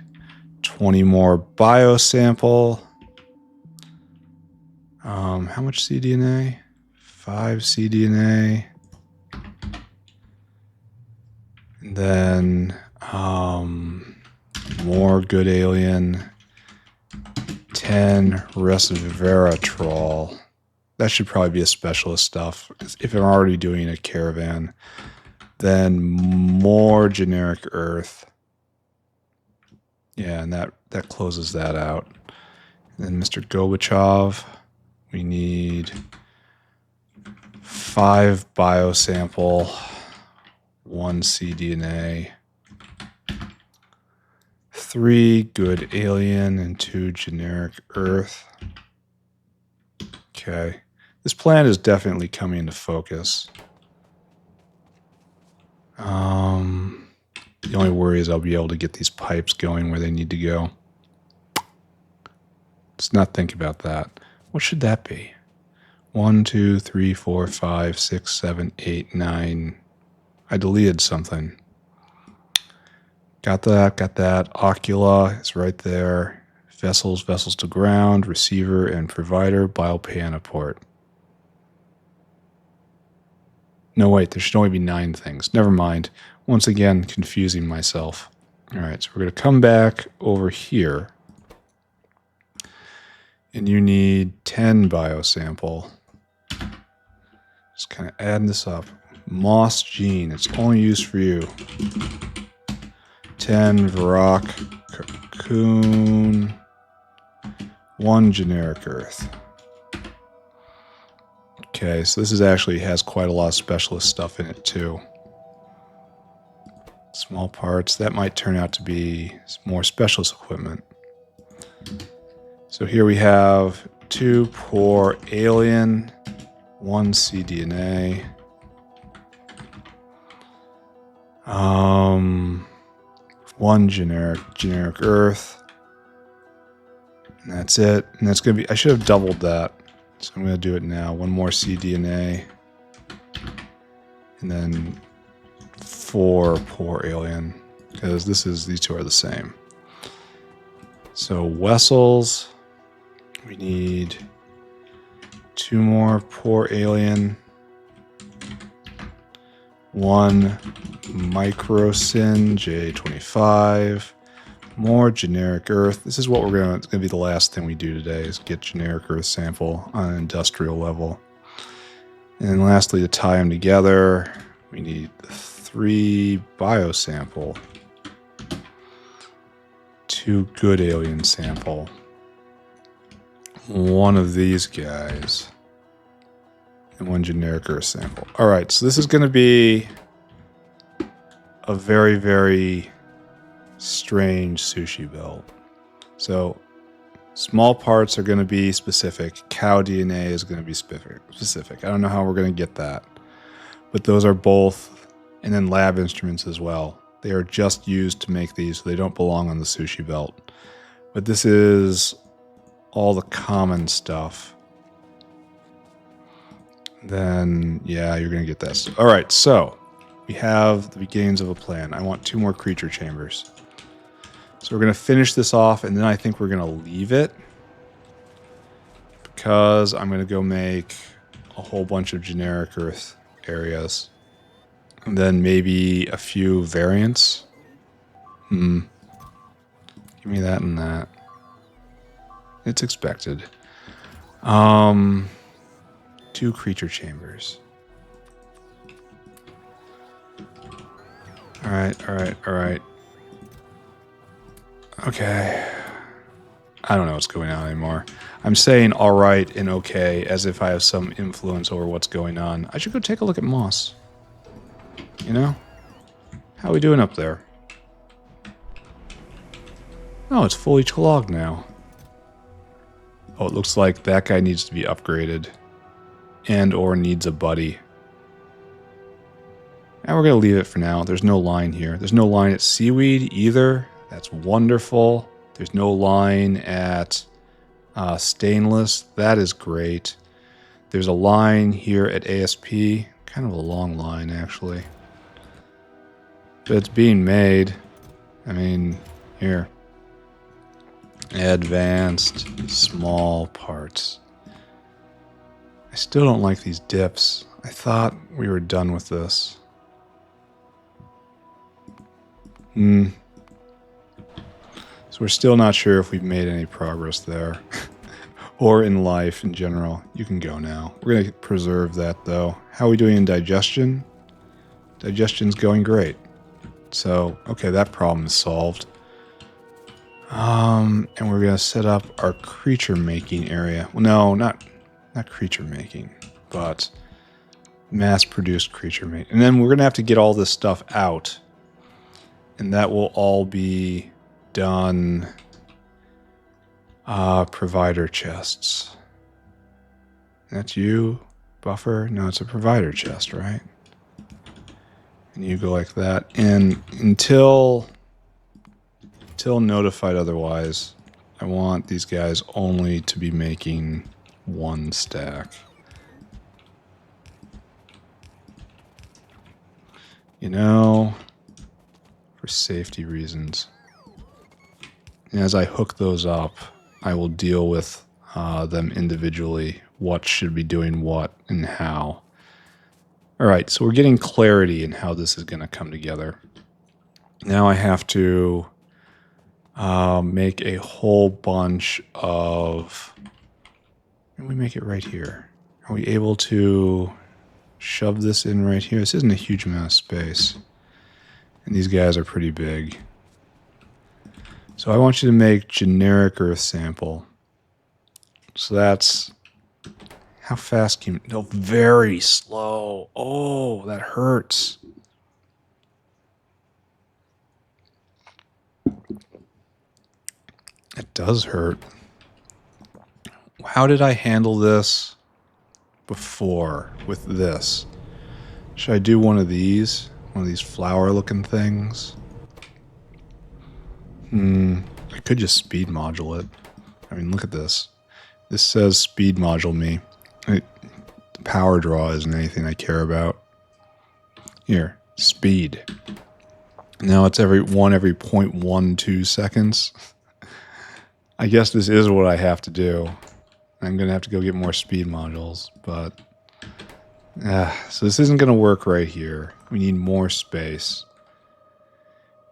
20 more biosample. How much cDNA? 5 cDNA. And then more good alien. 10 resveratrol. That should probably be a specialist stuff. If I'm already doing a caravan. Then more generic earth. Yeah, and that closes that out. And then Mr. Gorbachev, we need 5 biosample, 1 cDNA, 3 good alien, and 2 generic earth. Okay. This plan is definitely coming into focus. The only worry is I'll be able to get these pipes going where they need to go. Let's not think about that. What should that be? 1, 2, 3, 4, 5, 6, 7, 8, 9. I deleted something. Got that, got that. Ocula is right there. Vessels to ground, receiver and provider, biopyanoport. No, wait, there should only be 9 things. Never mind. Once again, confusing myself. All right, so we're going to come back over here. And you need 10 biosample. Just kind of adding this up. Moss gene, it's only used for you. 10 Varrock cocoon. 1 generic earth. Okay, so this is actually has quite a lot of specialist stuff in it too. Small parts, that might turn out to be more specialist equipment. So here we have 2 poor alien, 1 cDNA. 1 generic earth. And that's it. And that's going to be, I should have doubled that. So I'm going to do it now. 1 more cDNA. And then 4 poor alien. Because these two are the same. So Wessels. We need 2 more poor alien. 1 microsyn J25. More generic earth. This is what it's going to be the last thing we do today is get generic earth sample on an industrial level. And then lastly, to tie them together, we need 3 biosample. 2 good alien sample. 1 of these guys. And 1 generic earth sample. Alright, so this is going to be a very, very strange sushi belt. So small parts are going to be specific. Cow DNA is going to be specific. I don't know how we're going to get that. But those are both, and then lab instruments as well. They are just used to make these, so they don't belong on the sushi belt. But this is all the common stuff. Then, yeah, you're going to get this. All right, so we have the beginnings of a plan. I want 2 more creature chambers. So we're going to finish this off, and then I think we're going to leave it. Because I'm going to go make a whole bunch of generic earth areas. And then maybe a few variants. Give me that and that. It's expected. 2 creature chambers. Alright. Okay. I don't know what's going on anymore. I'm saying alright and okay as if I have some influence over what's going on. I should go take a look at moss. You know? How are we doing up there? Oh, it's fully clogged now. Oh, it looks like that guy needs to be upgraded. And or needs a buddy. And we're going to leave it for now. There's no line here. There's no line at seaweed either. That's wonderful. There's no line at stainless. That is great. There's a line here at ASP. Kind of a long line, actually. But it's being made. I mean, here. Advanced small parts. I still don't like these dips. I thought we were done with this. So we're still not sure if we've made any progress there. Or in life in general. You can go now. We're going to preserve that though. How are we doing in digestion? Digestion's going great. So, okay, that problem is solved. And we're going to set up our creature making area. Well, no, not creature making, but mass-produced creature making. And then we're going to have to get all this stuff out. And that will all be done provider chests. That's you, buffer? No, it's a provider chest, right? And you go like that. And until notified otherwise, I want these guys only to be making 1 stack. You know, for safety reasons. And as I hook those up, I will deal with them individually. What should be doing what and how. All right, so we're getting clarity in how this is going to come together. Now I have to make a whole bunch of And we make it right here. Are we able to shove this in right here? This isn't a huge amount of space. And these guys are pretty big. So I want you to make generic earth sample. So that's... How fast can you... No, very slow. Oh, that hurts. It does hurt. How did I handle this before with this? Should I do one of these? One of these flower looking things? I could just speed module it. I mean, look at this. This says speed module me. The power draw isn't anything I care about. Here, speed. Now it's every 0.12 seconds. I guess this is what I have to do. I'm going to have to go get more speed modules, but... so this isn't going to work right here. We need more space.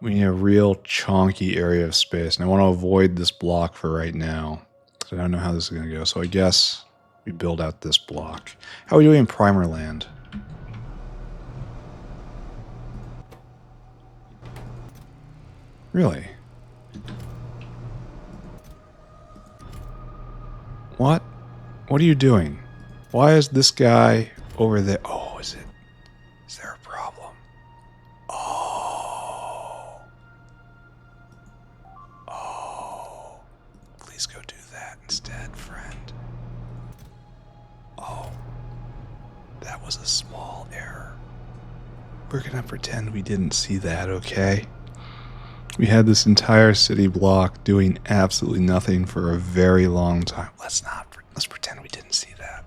We need a real chonky area of space, and I want to avoid this block for right now, because I don't know how this is going to go. So I guess we build out this block. How are we doing in primer land? Really? What? What are you doing? Why is this guy over there? Oh, is there a problem? Oh. Please go do that instead, friend. Oh. That was a small error. We're gonna pretend we didn't see that, okay? We had this entire city block doing absolutely nothing for a very long time. Let's pretend we didn't see that.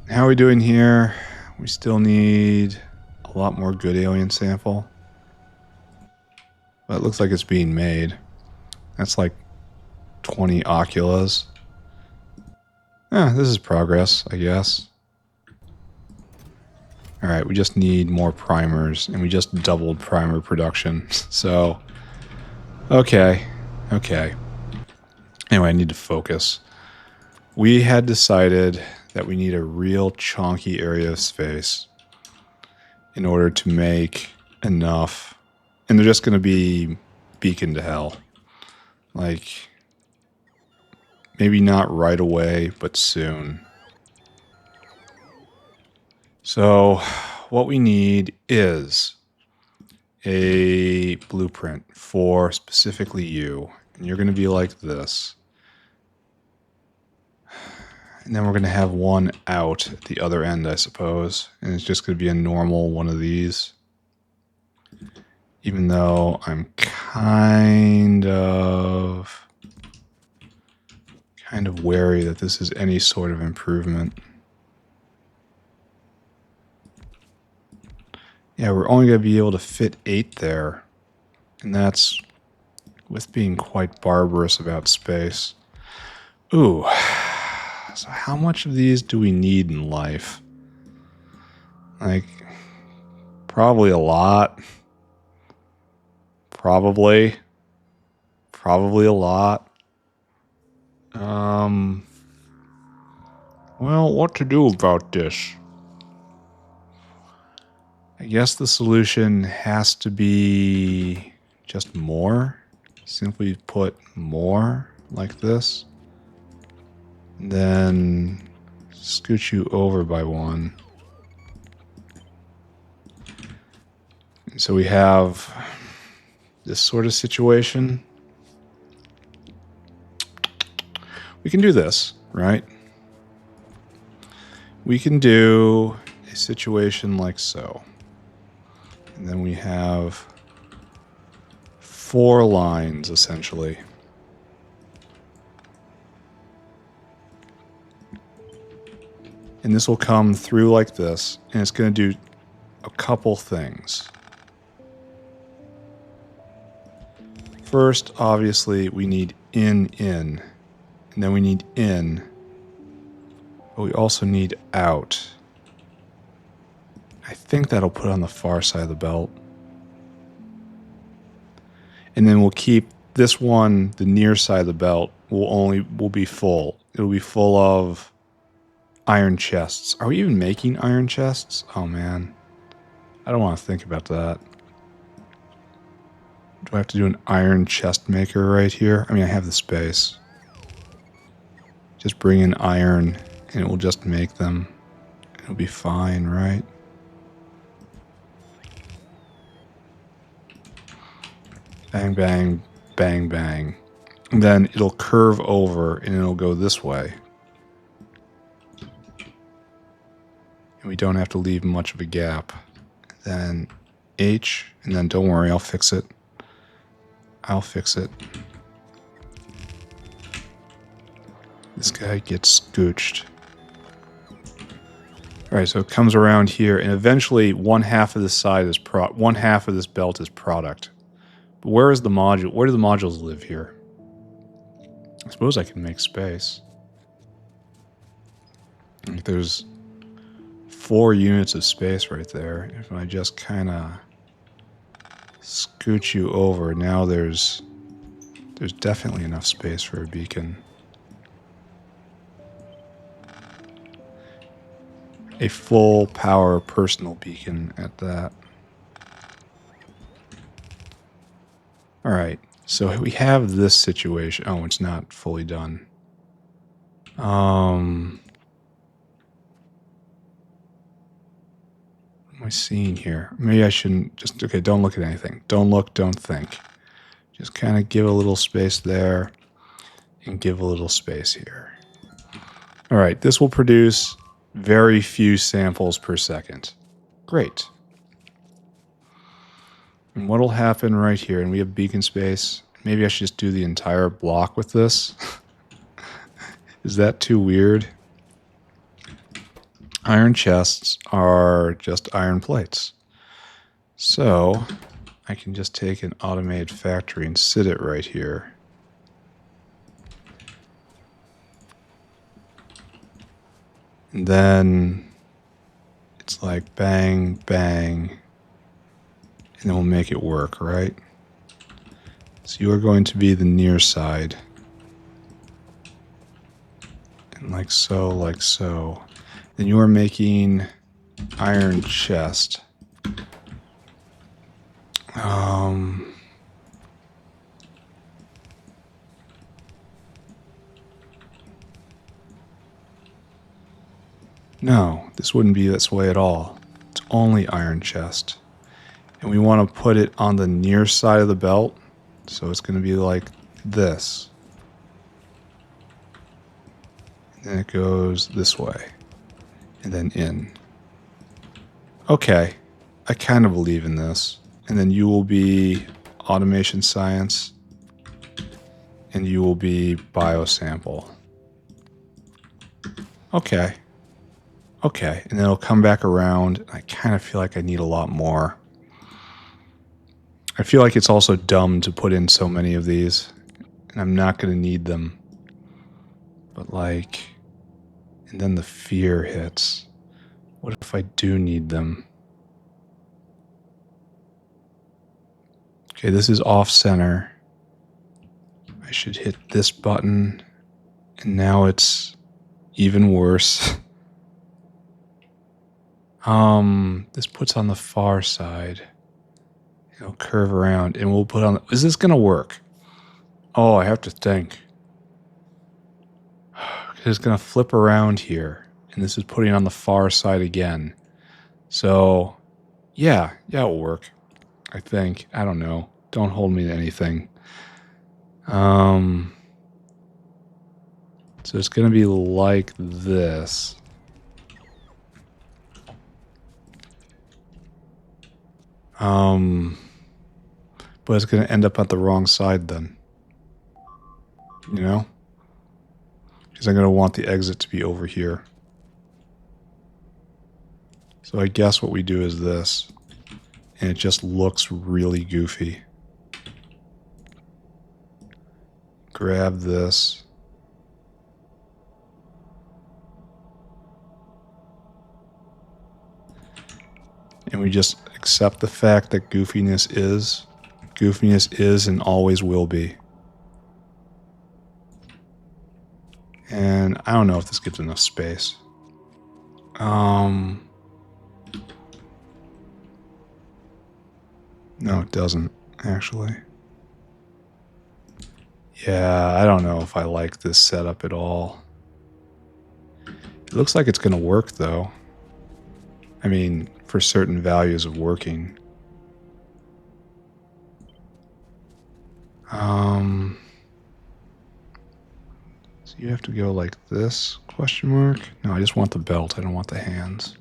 How are we doing here? We still need a lot more good alien sample. But it looks like it's being made. That's like 20 oculas. This is progress, I guess. Alright, we just need more primers, and we just doubled primer production. So, okay. Anyway, I need to focus. We had decided that we need a real chonky area of space in order to make enough. And they're just going to be beacon to hell. Like, maybe not right away, but soon. So, what we need is a blueprint for specifically you. And you're going to be like this. And then we're going to have one out at the other end, I suppose. And it's just going to be a normal one of these. Even though I'm kind of wary that this is any sort of improvement. Yeah, we're only going to be able to fit 8 there. And that's with being quite barbarous about space. Ooh. So how much of these do we need in life? Like, probably a lot. Probably a lot. Well, what to do about this? I guess the solution has to be just more. Simply put more like this. And then scoot you over by one. And so we have this sort of situation. We can do this, right? We can do a situation like so. And then we have 4 lines, essentially. And this will come through like this, and it's going to do a couple things. First, obviously, we need in, and then we need in, but we also need out. I think that'll put on the far side of the belt. And then we'll keep this one, the near side of the belt, will be full. it'll be full of iron chests. Are we even making iron chests? Oh man. I don't want to think about that. Do I have to do an iron chest maker right here? I mean, I have the space. Just bring in iron and it will just make them. It'll be fine, right? Bang, bang, bang, bang. And then it'll curve over and it'll go this way. And we don't have to leave much of a gap. Then H, and then don't worry, I'll fix it. I'll fix it. This guy gets scooched. Alright, so it comes around here, and eventually one half of this side is one half of this belt is product. But where is the module? Where do the modules live here? I suppose I can make space. Like there's 4 units of space right there. If I just kind of scooch you over, now there's definitely enough space for a beacon. A full power personal beacon at that. Alright, so we have this situation. Oh, it's not fully done. What am I seeing here? Maybe I shouldn't just... Okay, don't look at anything. Don't look, don't think. Just kind of give a little space there and give a little space here. Alright, this will produce very few samples per second. Great. And what'll happen right here, and we have beacon space. Maybe I should just do the entire block with this. Is that too weird? Iron chests are just iron plates. So I can just take an automated factory and sit it right here. And then it's like bang, bang, and then we'll make it work, right? So you are going to be the near side. And like so, like so. Then you are making iron chest. No, this wouldn't be this way at all. It's only iron chest. And we want to put it on the near side of the belt. So it's going to be like this. And then it goes this way. And then in. Okay. I kind of believe in this. And then you will be automation science. And you will be biosample. Okay. Okay. And then it'll come back around. I kind of feel like I need a lot more. I feel like it's also dumb to put in so many of these. And I'm not going to need them. But like... And then the fear hits. What if I do need them? Okay, this is off center. I should hit this button. And now it's even worse. This puts on the far side. It'll curve around and we'll put on... Is this going to work? Oh, I have to think. It's going to flip around here. And this is putting on the far side again. So, yeah, it'll work. I think. I don't know. Don't hold me to anything. So it's going to be like this. But it's going to end up at the wrong side then. You know? Because I'm going to want the exit to be over here. So I guess what we do is this. And it just looks really goofy. Grab this. And we just accept the fact that goofiness is and always will be. And I don't know if this gives enough space. No, it doesn't, actually. Yeah, I don't know if I like this setup at all. It looks like it's going to work, though. I mean, for certain values of working. So you have to go like this, question mark? No, I just want the belt. I don't want the hands.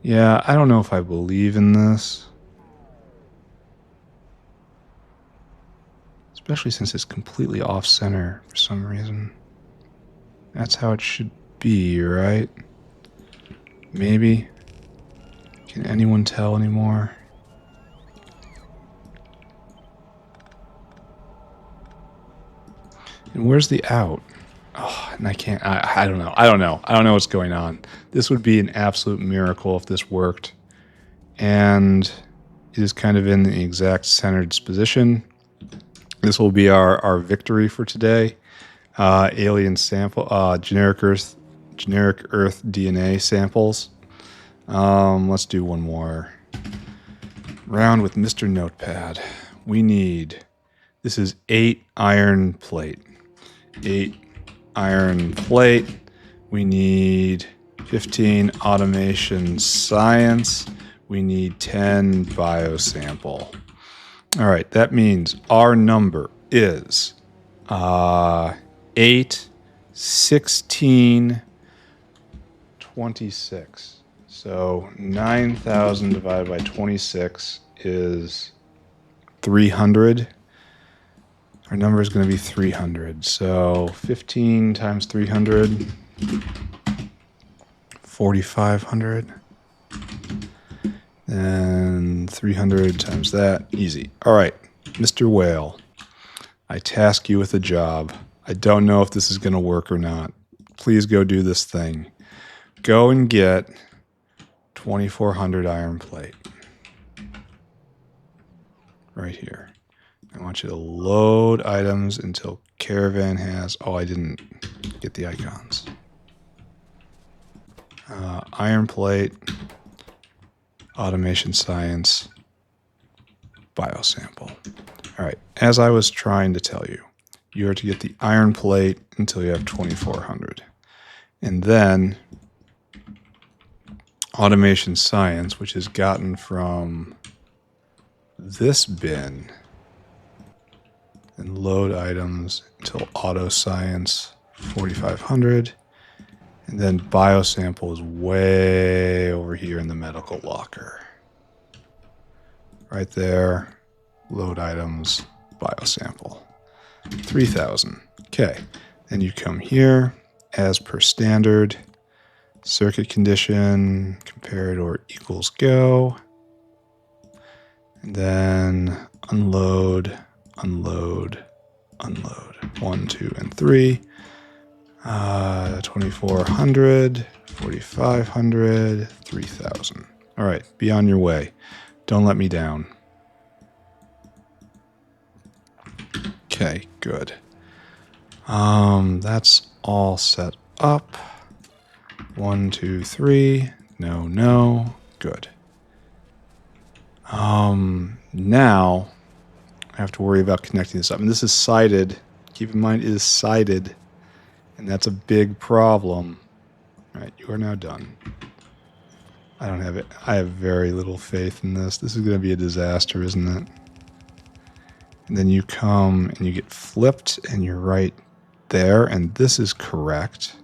Yeah, I don't know if I believe in this. Especially since it's completely off-center for some reason. That's how it should be, right? Maybe? Can anyone tell anymore? And where's the out? Oh, and I can't, I don't know. I don't know what's going on. This would be an absolute miracle if this worked. And it is kind of in the exact centered position. This will be our victory for today. Alien sample, generic Earth DNA samples. Let's do one more round with Mr. Notepad. We need, this is 8 iron plate. 8 iron plate. We need 15 automation science. We need 10 biosample. All right, that means our number is 8, 16, 26. So 9,000 divided by 26 is 300. Our number is going to be 300. So 15 times 300, 4,500. And 300 times that, easy. All right, Mr. Whale, I task you with a job. I don't know if this is going to work or not. Please go do this thing. Go and get 2,400 iron plate. Right here. I want you to load items until Caravan has... Oh, I didn't get the icons. Iron plate, automation science, biosample. All right, as I was trying to tell you, you are to get the iron plate until you have 2,400. And then automation science, which is gotten from this bin, and load items until auto science 4,500. And then biosample is way over here in the medical locker. Right there, load items, biosample, 3,000. Okay, then you come here, as per standard, circuit condition, comparador equals go. And then unload, unload, unload. 1, 2, and 3. 2,400, 4,500, 3,000. All right, be on your way. Don't let me down. Okay, good. That's all set up. 1, 2, 3. No, no. Good. Now I have to worry about connecting this up. And this is sided. Keep in mind it is sided. And that's a big problem. All right, you are now done. I don't have it. I have very little faith in this. This is going to be a disaster, isn't it? And then you come and you get flipped and you're right there. And this is correct.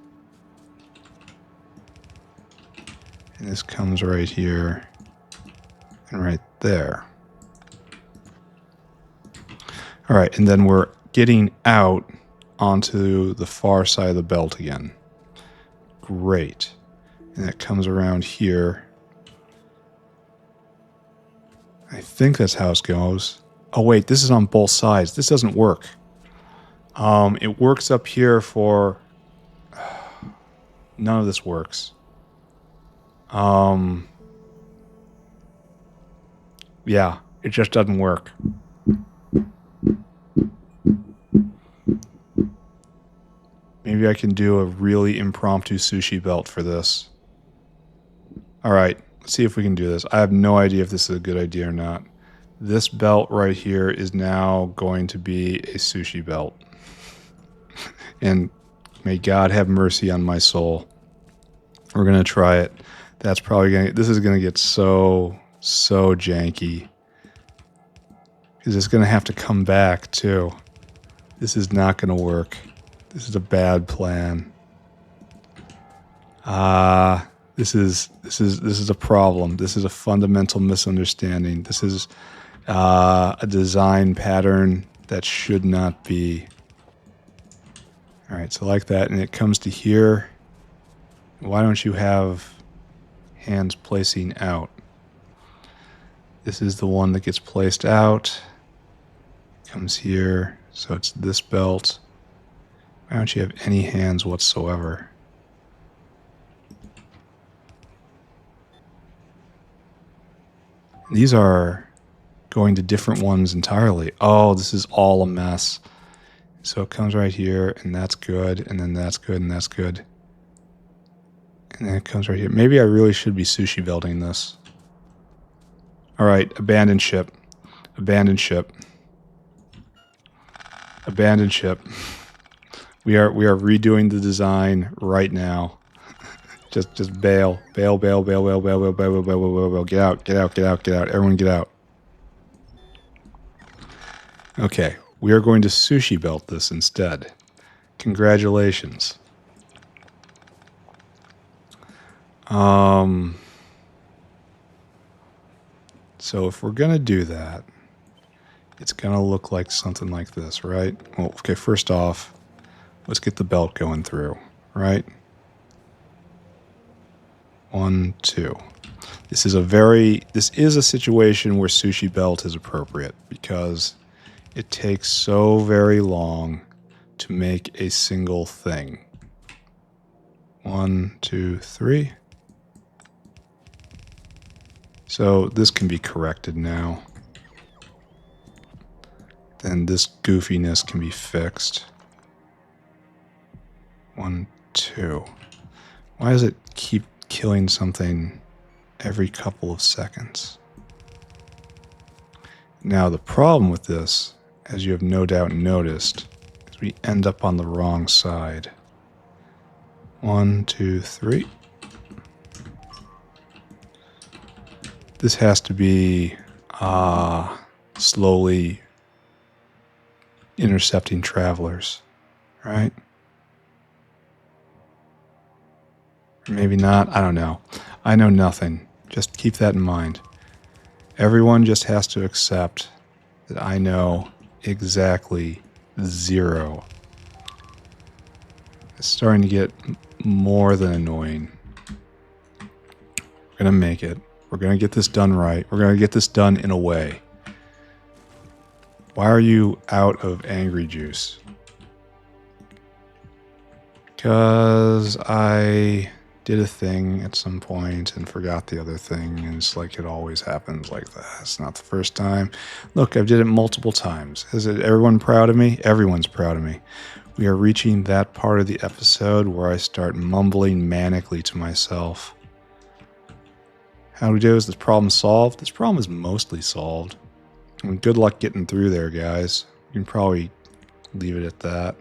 And this comes right here and right there. All right, and then we're getting out onto the far side of the belt again. Great. And that comes around here. I think that's how it goes. Oh wait, this is on both sides. This doesn't work. It works up here for... None of this works. Yeah, it just doesn't work. Maybe I can do a really impromptu sushi belt for this. All right, let's see if we can do this. I have no idea if this is a good idea or not. This belt right here is now going to be a sushi belt. And may God have mercy on my soul. We're going to try it. That's probably going to... This is going to get so janky. Because it's going to have to come back, too. This is not going to work. This is a bad plan. This is a problem. This is a fundamental misunderstanding. This is a design pattern that should not be. All right, so like that, and it comes to here. Why don't you have hands placing out? This is the one that gets placed out. Comes here, so it's this belt. Why don't you have any hands whatsoever? These are going to different ones entirely. Oh, this is all a mess. So it comes right here, and that's good, and then that's good, and that's good. And then it comes right here. Maybe I really should be sushi belting this. All right, abandon ship. Abandon ship. Abandon ship. We are redoing the design right now. Just bail. Bail, bail, bail, bail, bail, bail, bail, bail, bail, bail, bail. Get out, get out, get out, get out. Everyone get out. Okay, we are going to sushi belt this instead. Congratulations. So if we're going to do that, it's going to look like something like this, right? Well, okay, first off, let's get the belt going through, right? 1, 2. This is a situation where sushi belt is appropriate because it takes so very long to make a single thing. 1, 2, 3. So this can be corrected now. Then this goofiness can be fixed. 1, 2. Why does it keep killing something every couple of seconds? Now the problem with this, as you have no doubt noticed, is we end up on the wrong side. 1, 2, 3. This has to be slowly intercepting travelers, right? Maybe not. I don't know. I know nothing. Just keep that in mind. Everyone just has to accept that I know exactly zero. It's starting to get more than annoying. We're going to make it. We're going to get this done right. We're going to get this done in a way. Why are you out of angry juice? Because I did a thing at some point and forgot the other thing, and it's like it always happens like that. It's not the first time. Look, I've did it multiple times. Is everyone proud of me? Everyone's proud of me. We are reaching that part of the episode where I start mumbling manically to myself. How do we do? Is this problem solved? This problem is mostly solved. I mean, good luck getting through there, guys. You can probably leave it at that.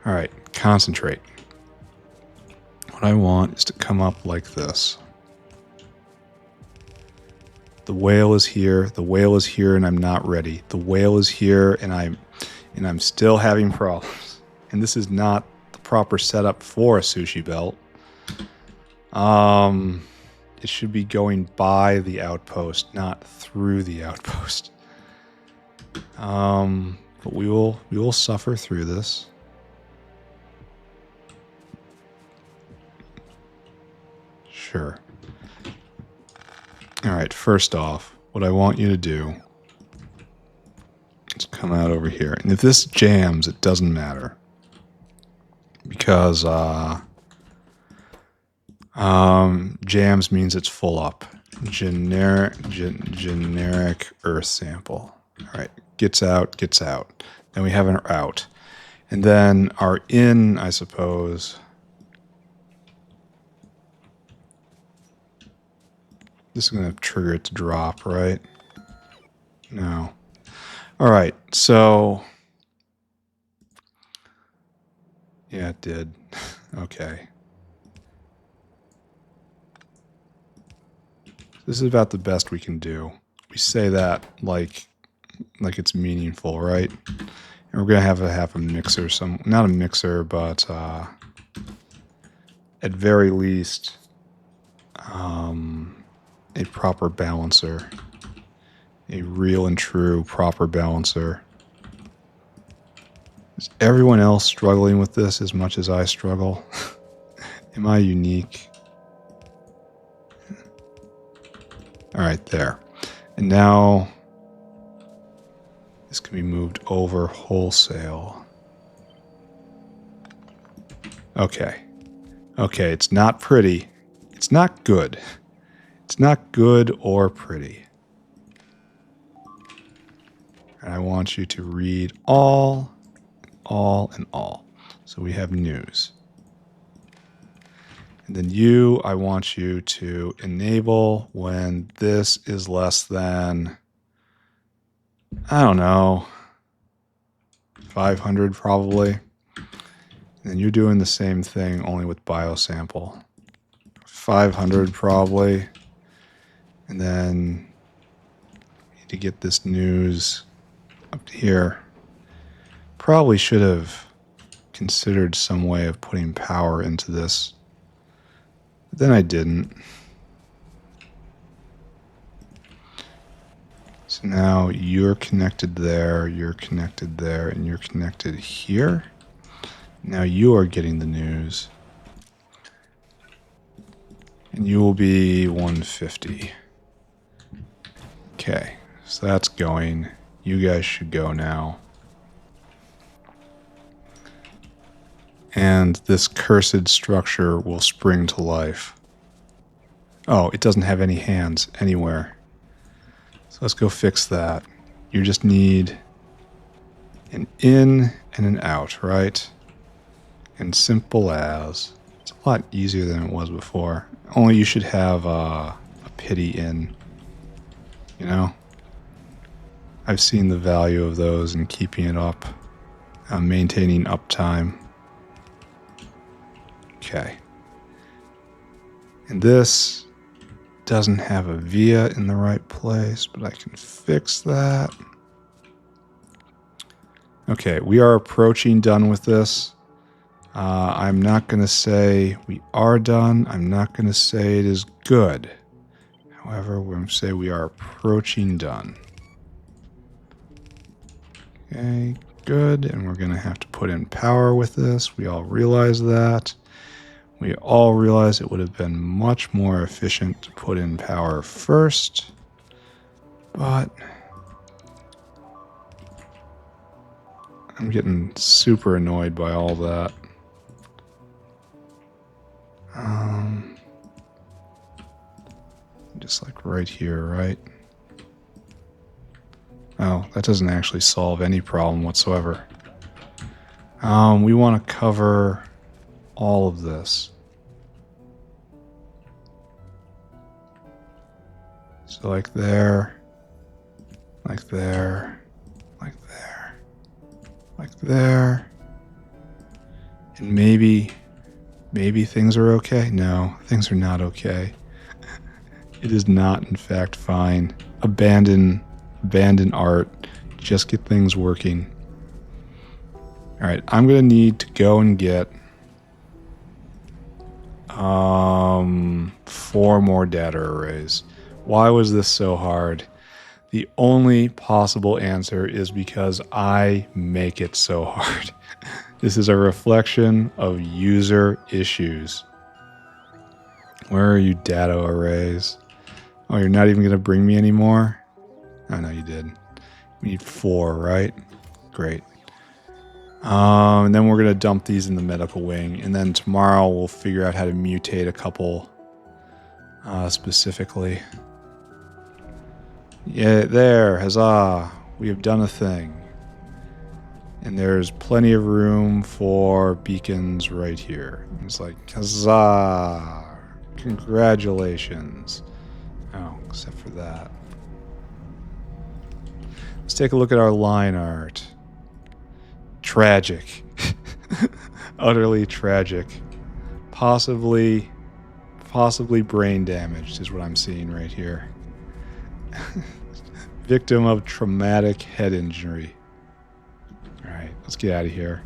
All right, concentrate. What I want is to come up like this. The whale is here. The whale is here, and I'm not ready. The whale is here, and I'm still having problems. And this is not the proper setup for a sushi belt. It should be going by the outpost, not through the outpost. But we will suffer through this. Sure. All right, first off, what I want you to do is come out over here. And if this jams, it doesn't matter. Because jams means it's full up. Generic Earth sample. All right, gets out. Then we have an out. And then our in, I suppose. This is going to trigger it to drop, right? No. All right, so... yeah, it did. Okay. This is about the best we can do. We say that like it's meaningful, right? And we're going to have a mixer, not a mixer, but at very least a proper balancer. A real and true proper balancer. Is everyone else struggling with this as much as I struggle? Am I unique? All right, there. And now this can be moved over wholesale. Okay. Okay, it's not pretty. It's not good. It's not good or pretty. And I want you to read all, and all. So we have news. And then I want you to enable when this is less than, I don't know, 500 probably. And then you're doing the same thing, only with biosample. 500 probably. And then you need to get this news up to here. Probably should have considered some way of putting power into this. But then I didn't. So now you're connected there, and you're connected here. Now you are getting the news. And you will be 150. Okay, so that's going. You guys should go now. And this cursed structure will spring to life. Oh, it doesn't have any hands anywhere. So let's go fix that. You just need an in and an out, right? And simple as. It's a lot easier than it was before. Only you should have a pity in. You know? I've seen the value of those and keeping it up. Maintaining uptime. Okay. And this doesn't have a via in the right place, but I can fix that. Okay, we are approaching done with this. I'm not going to say we are done. I'm not going to say it is good. However, we're going to say we are approaching done. Okay, good. And we're going to have to put in power with this. We all realize that. We all realize it would have been much more efficient to put in power first. But I'm getting super annoyed by all that. Just like right here, right? Oh, that doesn't actually solve any problem whatsoever. We want to cover all of this. So like there, like there, like there, like there. And maybe things are okay. No, things are not okay. It is not, in fact, fine. Abandon art. Just get things working. All right, I'm going to need to go and get 4 more data arrays. Why was this so hard? The only possible answer is because I make it so hard. This is a reflection of user issues. Where are you, data arrays? Oh, you're not even going to bring me any more? Oh, no, you did. We need 4, right? Great. And then we're going to dump these in the medical wing. And then tomorrow we'll figure out how to mutate a couple specifically. Yeah, there. Huzzah. We have done a thing. And there's plenty of room for beacons right here. It's like, huzzah! Congratulations. Oh, except for that. Let's take a look at our line art. Tragic. Utterly tragic. Possibly brain damaged is what I'm seeing right here. Victim of traumatic head injury. Alright, let's get out of here.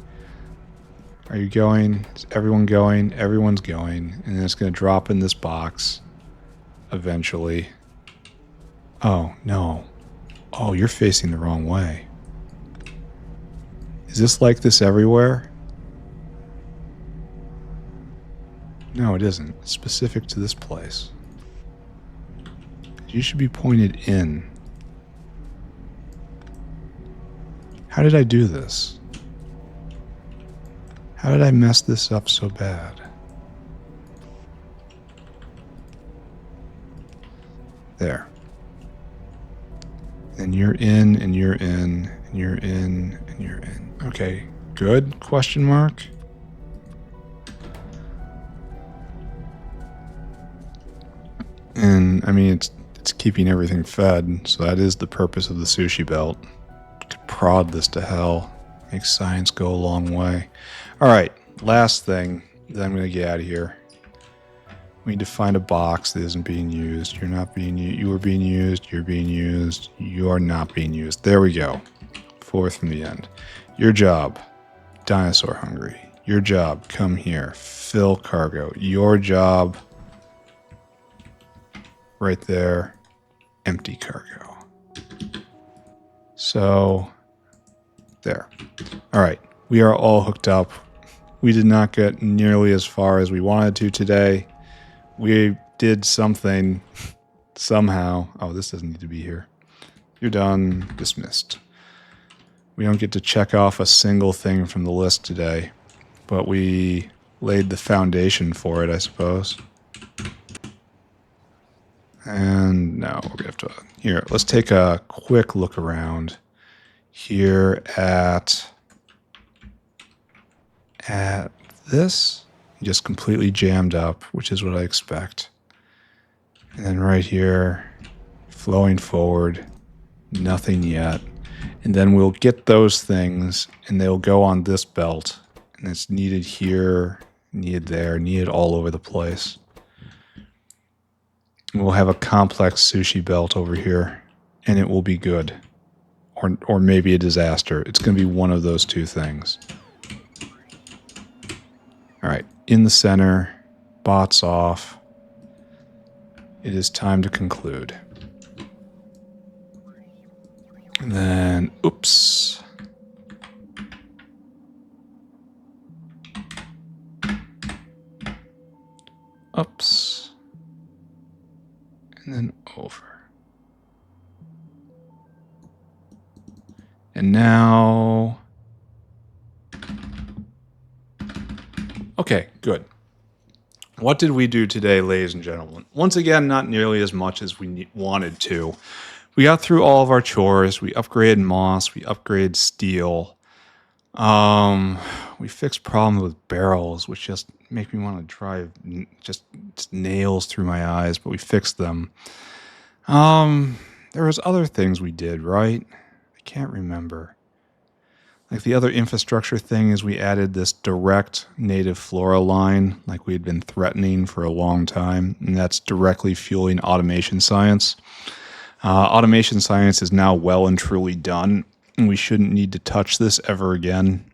Are you going? Is everyone going? Everyone's going. And then it's going to drop in this box. Eventually. Oh, no. Oh, you're facing the wrong way. Is this like this everywhere? No, it isn't. It's specific to this place. You should be pointed in. How did I do this? How did I mess this up so bad? There. And you're in, and you're in, and you're in, and you're in. Okay, good? Question mark? And, I mean, it's keeping everything fed, so that is the purpose of the sushi belt. To prod this to hell. Makes science go a long way. Alright, last thing, then I'm going to get out of here. We need to find a box that isn't being used. You're not being used. You are being used. You're being used. You are not being used. There we go. Fourth from the end. Your job, dinosaur hungry. Your job, come here. Fill cargo. Your job, right there, empty cargo. So, there. All right. We are all hooked up. We did not get nearly as far as we wanted to today. We did something somehow. Oh, this doesn't need to be here. You're done. Dismissed. We don't get to check off a single thing from the list today, but we laid the foundation for it, I suppose. And now we're going to have to... Here, let's take a quick look around here at this. Just completely jammed up, which is what I expect. And then right here, flowing forward, nothing yet. And then we'll get those things, and they'll go on this belt. And it's needed here, needed there, needed all over the place. And we'll have a complex sushi belt over here, and it will be good. Or maybe a disaster. It's going to be one of those two things. All right, in the center, bots off. It is time to conclude. And then, oops. Oops. And then over. And now... Okay, good. What did we do today, ladies and gentlemen? Once again, not nearly as much as we wanted to. We got through all of our chores. We upgraded moss. We upgraded steel. We fixed problems with barrels, which just make me want to drive just nails through my eyes, but we fixed them. There was other things we did, right? I can't remember. Like the other infrastructure thing is we added this direct native flora line like we had been threatening for a long time, and that's directly fueling automation science. Automation science is now well and truly done, and we shouldn't need to touch this ever again.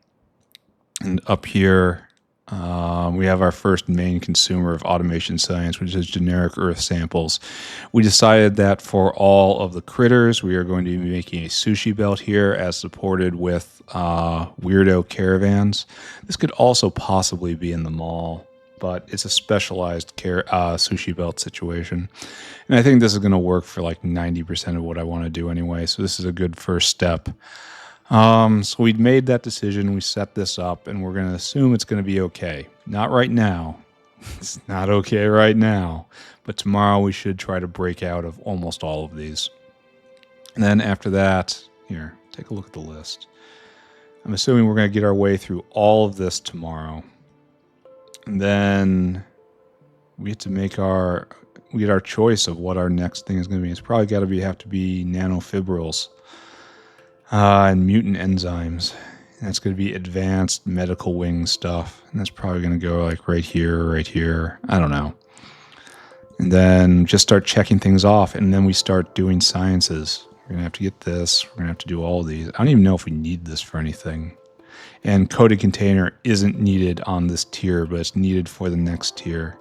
And up here, we have our first main consumer of automation science, which is generic earth samples. We decided that for all of the critters, we are going to be making a sushi belt here as supported with weirdo caravans. This could also possibly be in the mall, but it's a specialized sushi belt situation. And I think this is going to work for like 90% of what I want to do anyway, so this is a good first step. So we'd made that decision, we set this up, and we're going to assume it's going to be okay. Not right now. It's not okay right now. But tomorrow we should try to break out of almost all of these. And then after that, here, take a look at the list. I'm assuming we're going to get our way through all of this tomorrow. And then we get to make our choice of what our next thing is going to be. It's probably got to have to be nanofibrils and mutant enzymes. And that's going to be advanced medical wing stuff. And that's probably going to go like right here. I don't know. And then just start checking things off. And then we start doing sciences. We're going to have to get this. We're going to have to do all of these. I don't even know if we need this for anything. And coated container isn't needed on this tier, but it's needed for the next tier.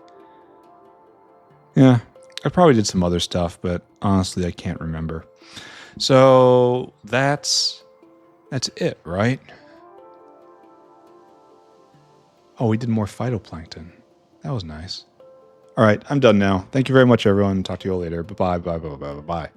Yeah, I probably did some other stuff, but honestly, I can't remember. So that's it, right? Oh, we did more phytoplankton. That was nice. All right, I'm done now. Thank you very much, everyone. Talk to you all later. Bye-bye.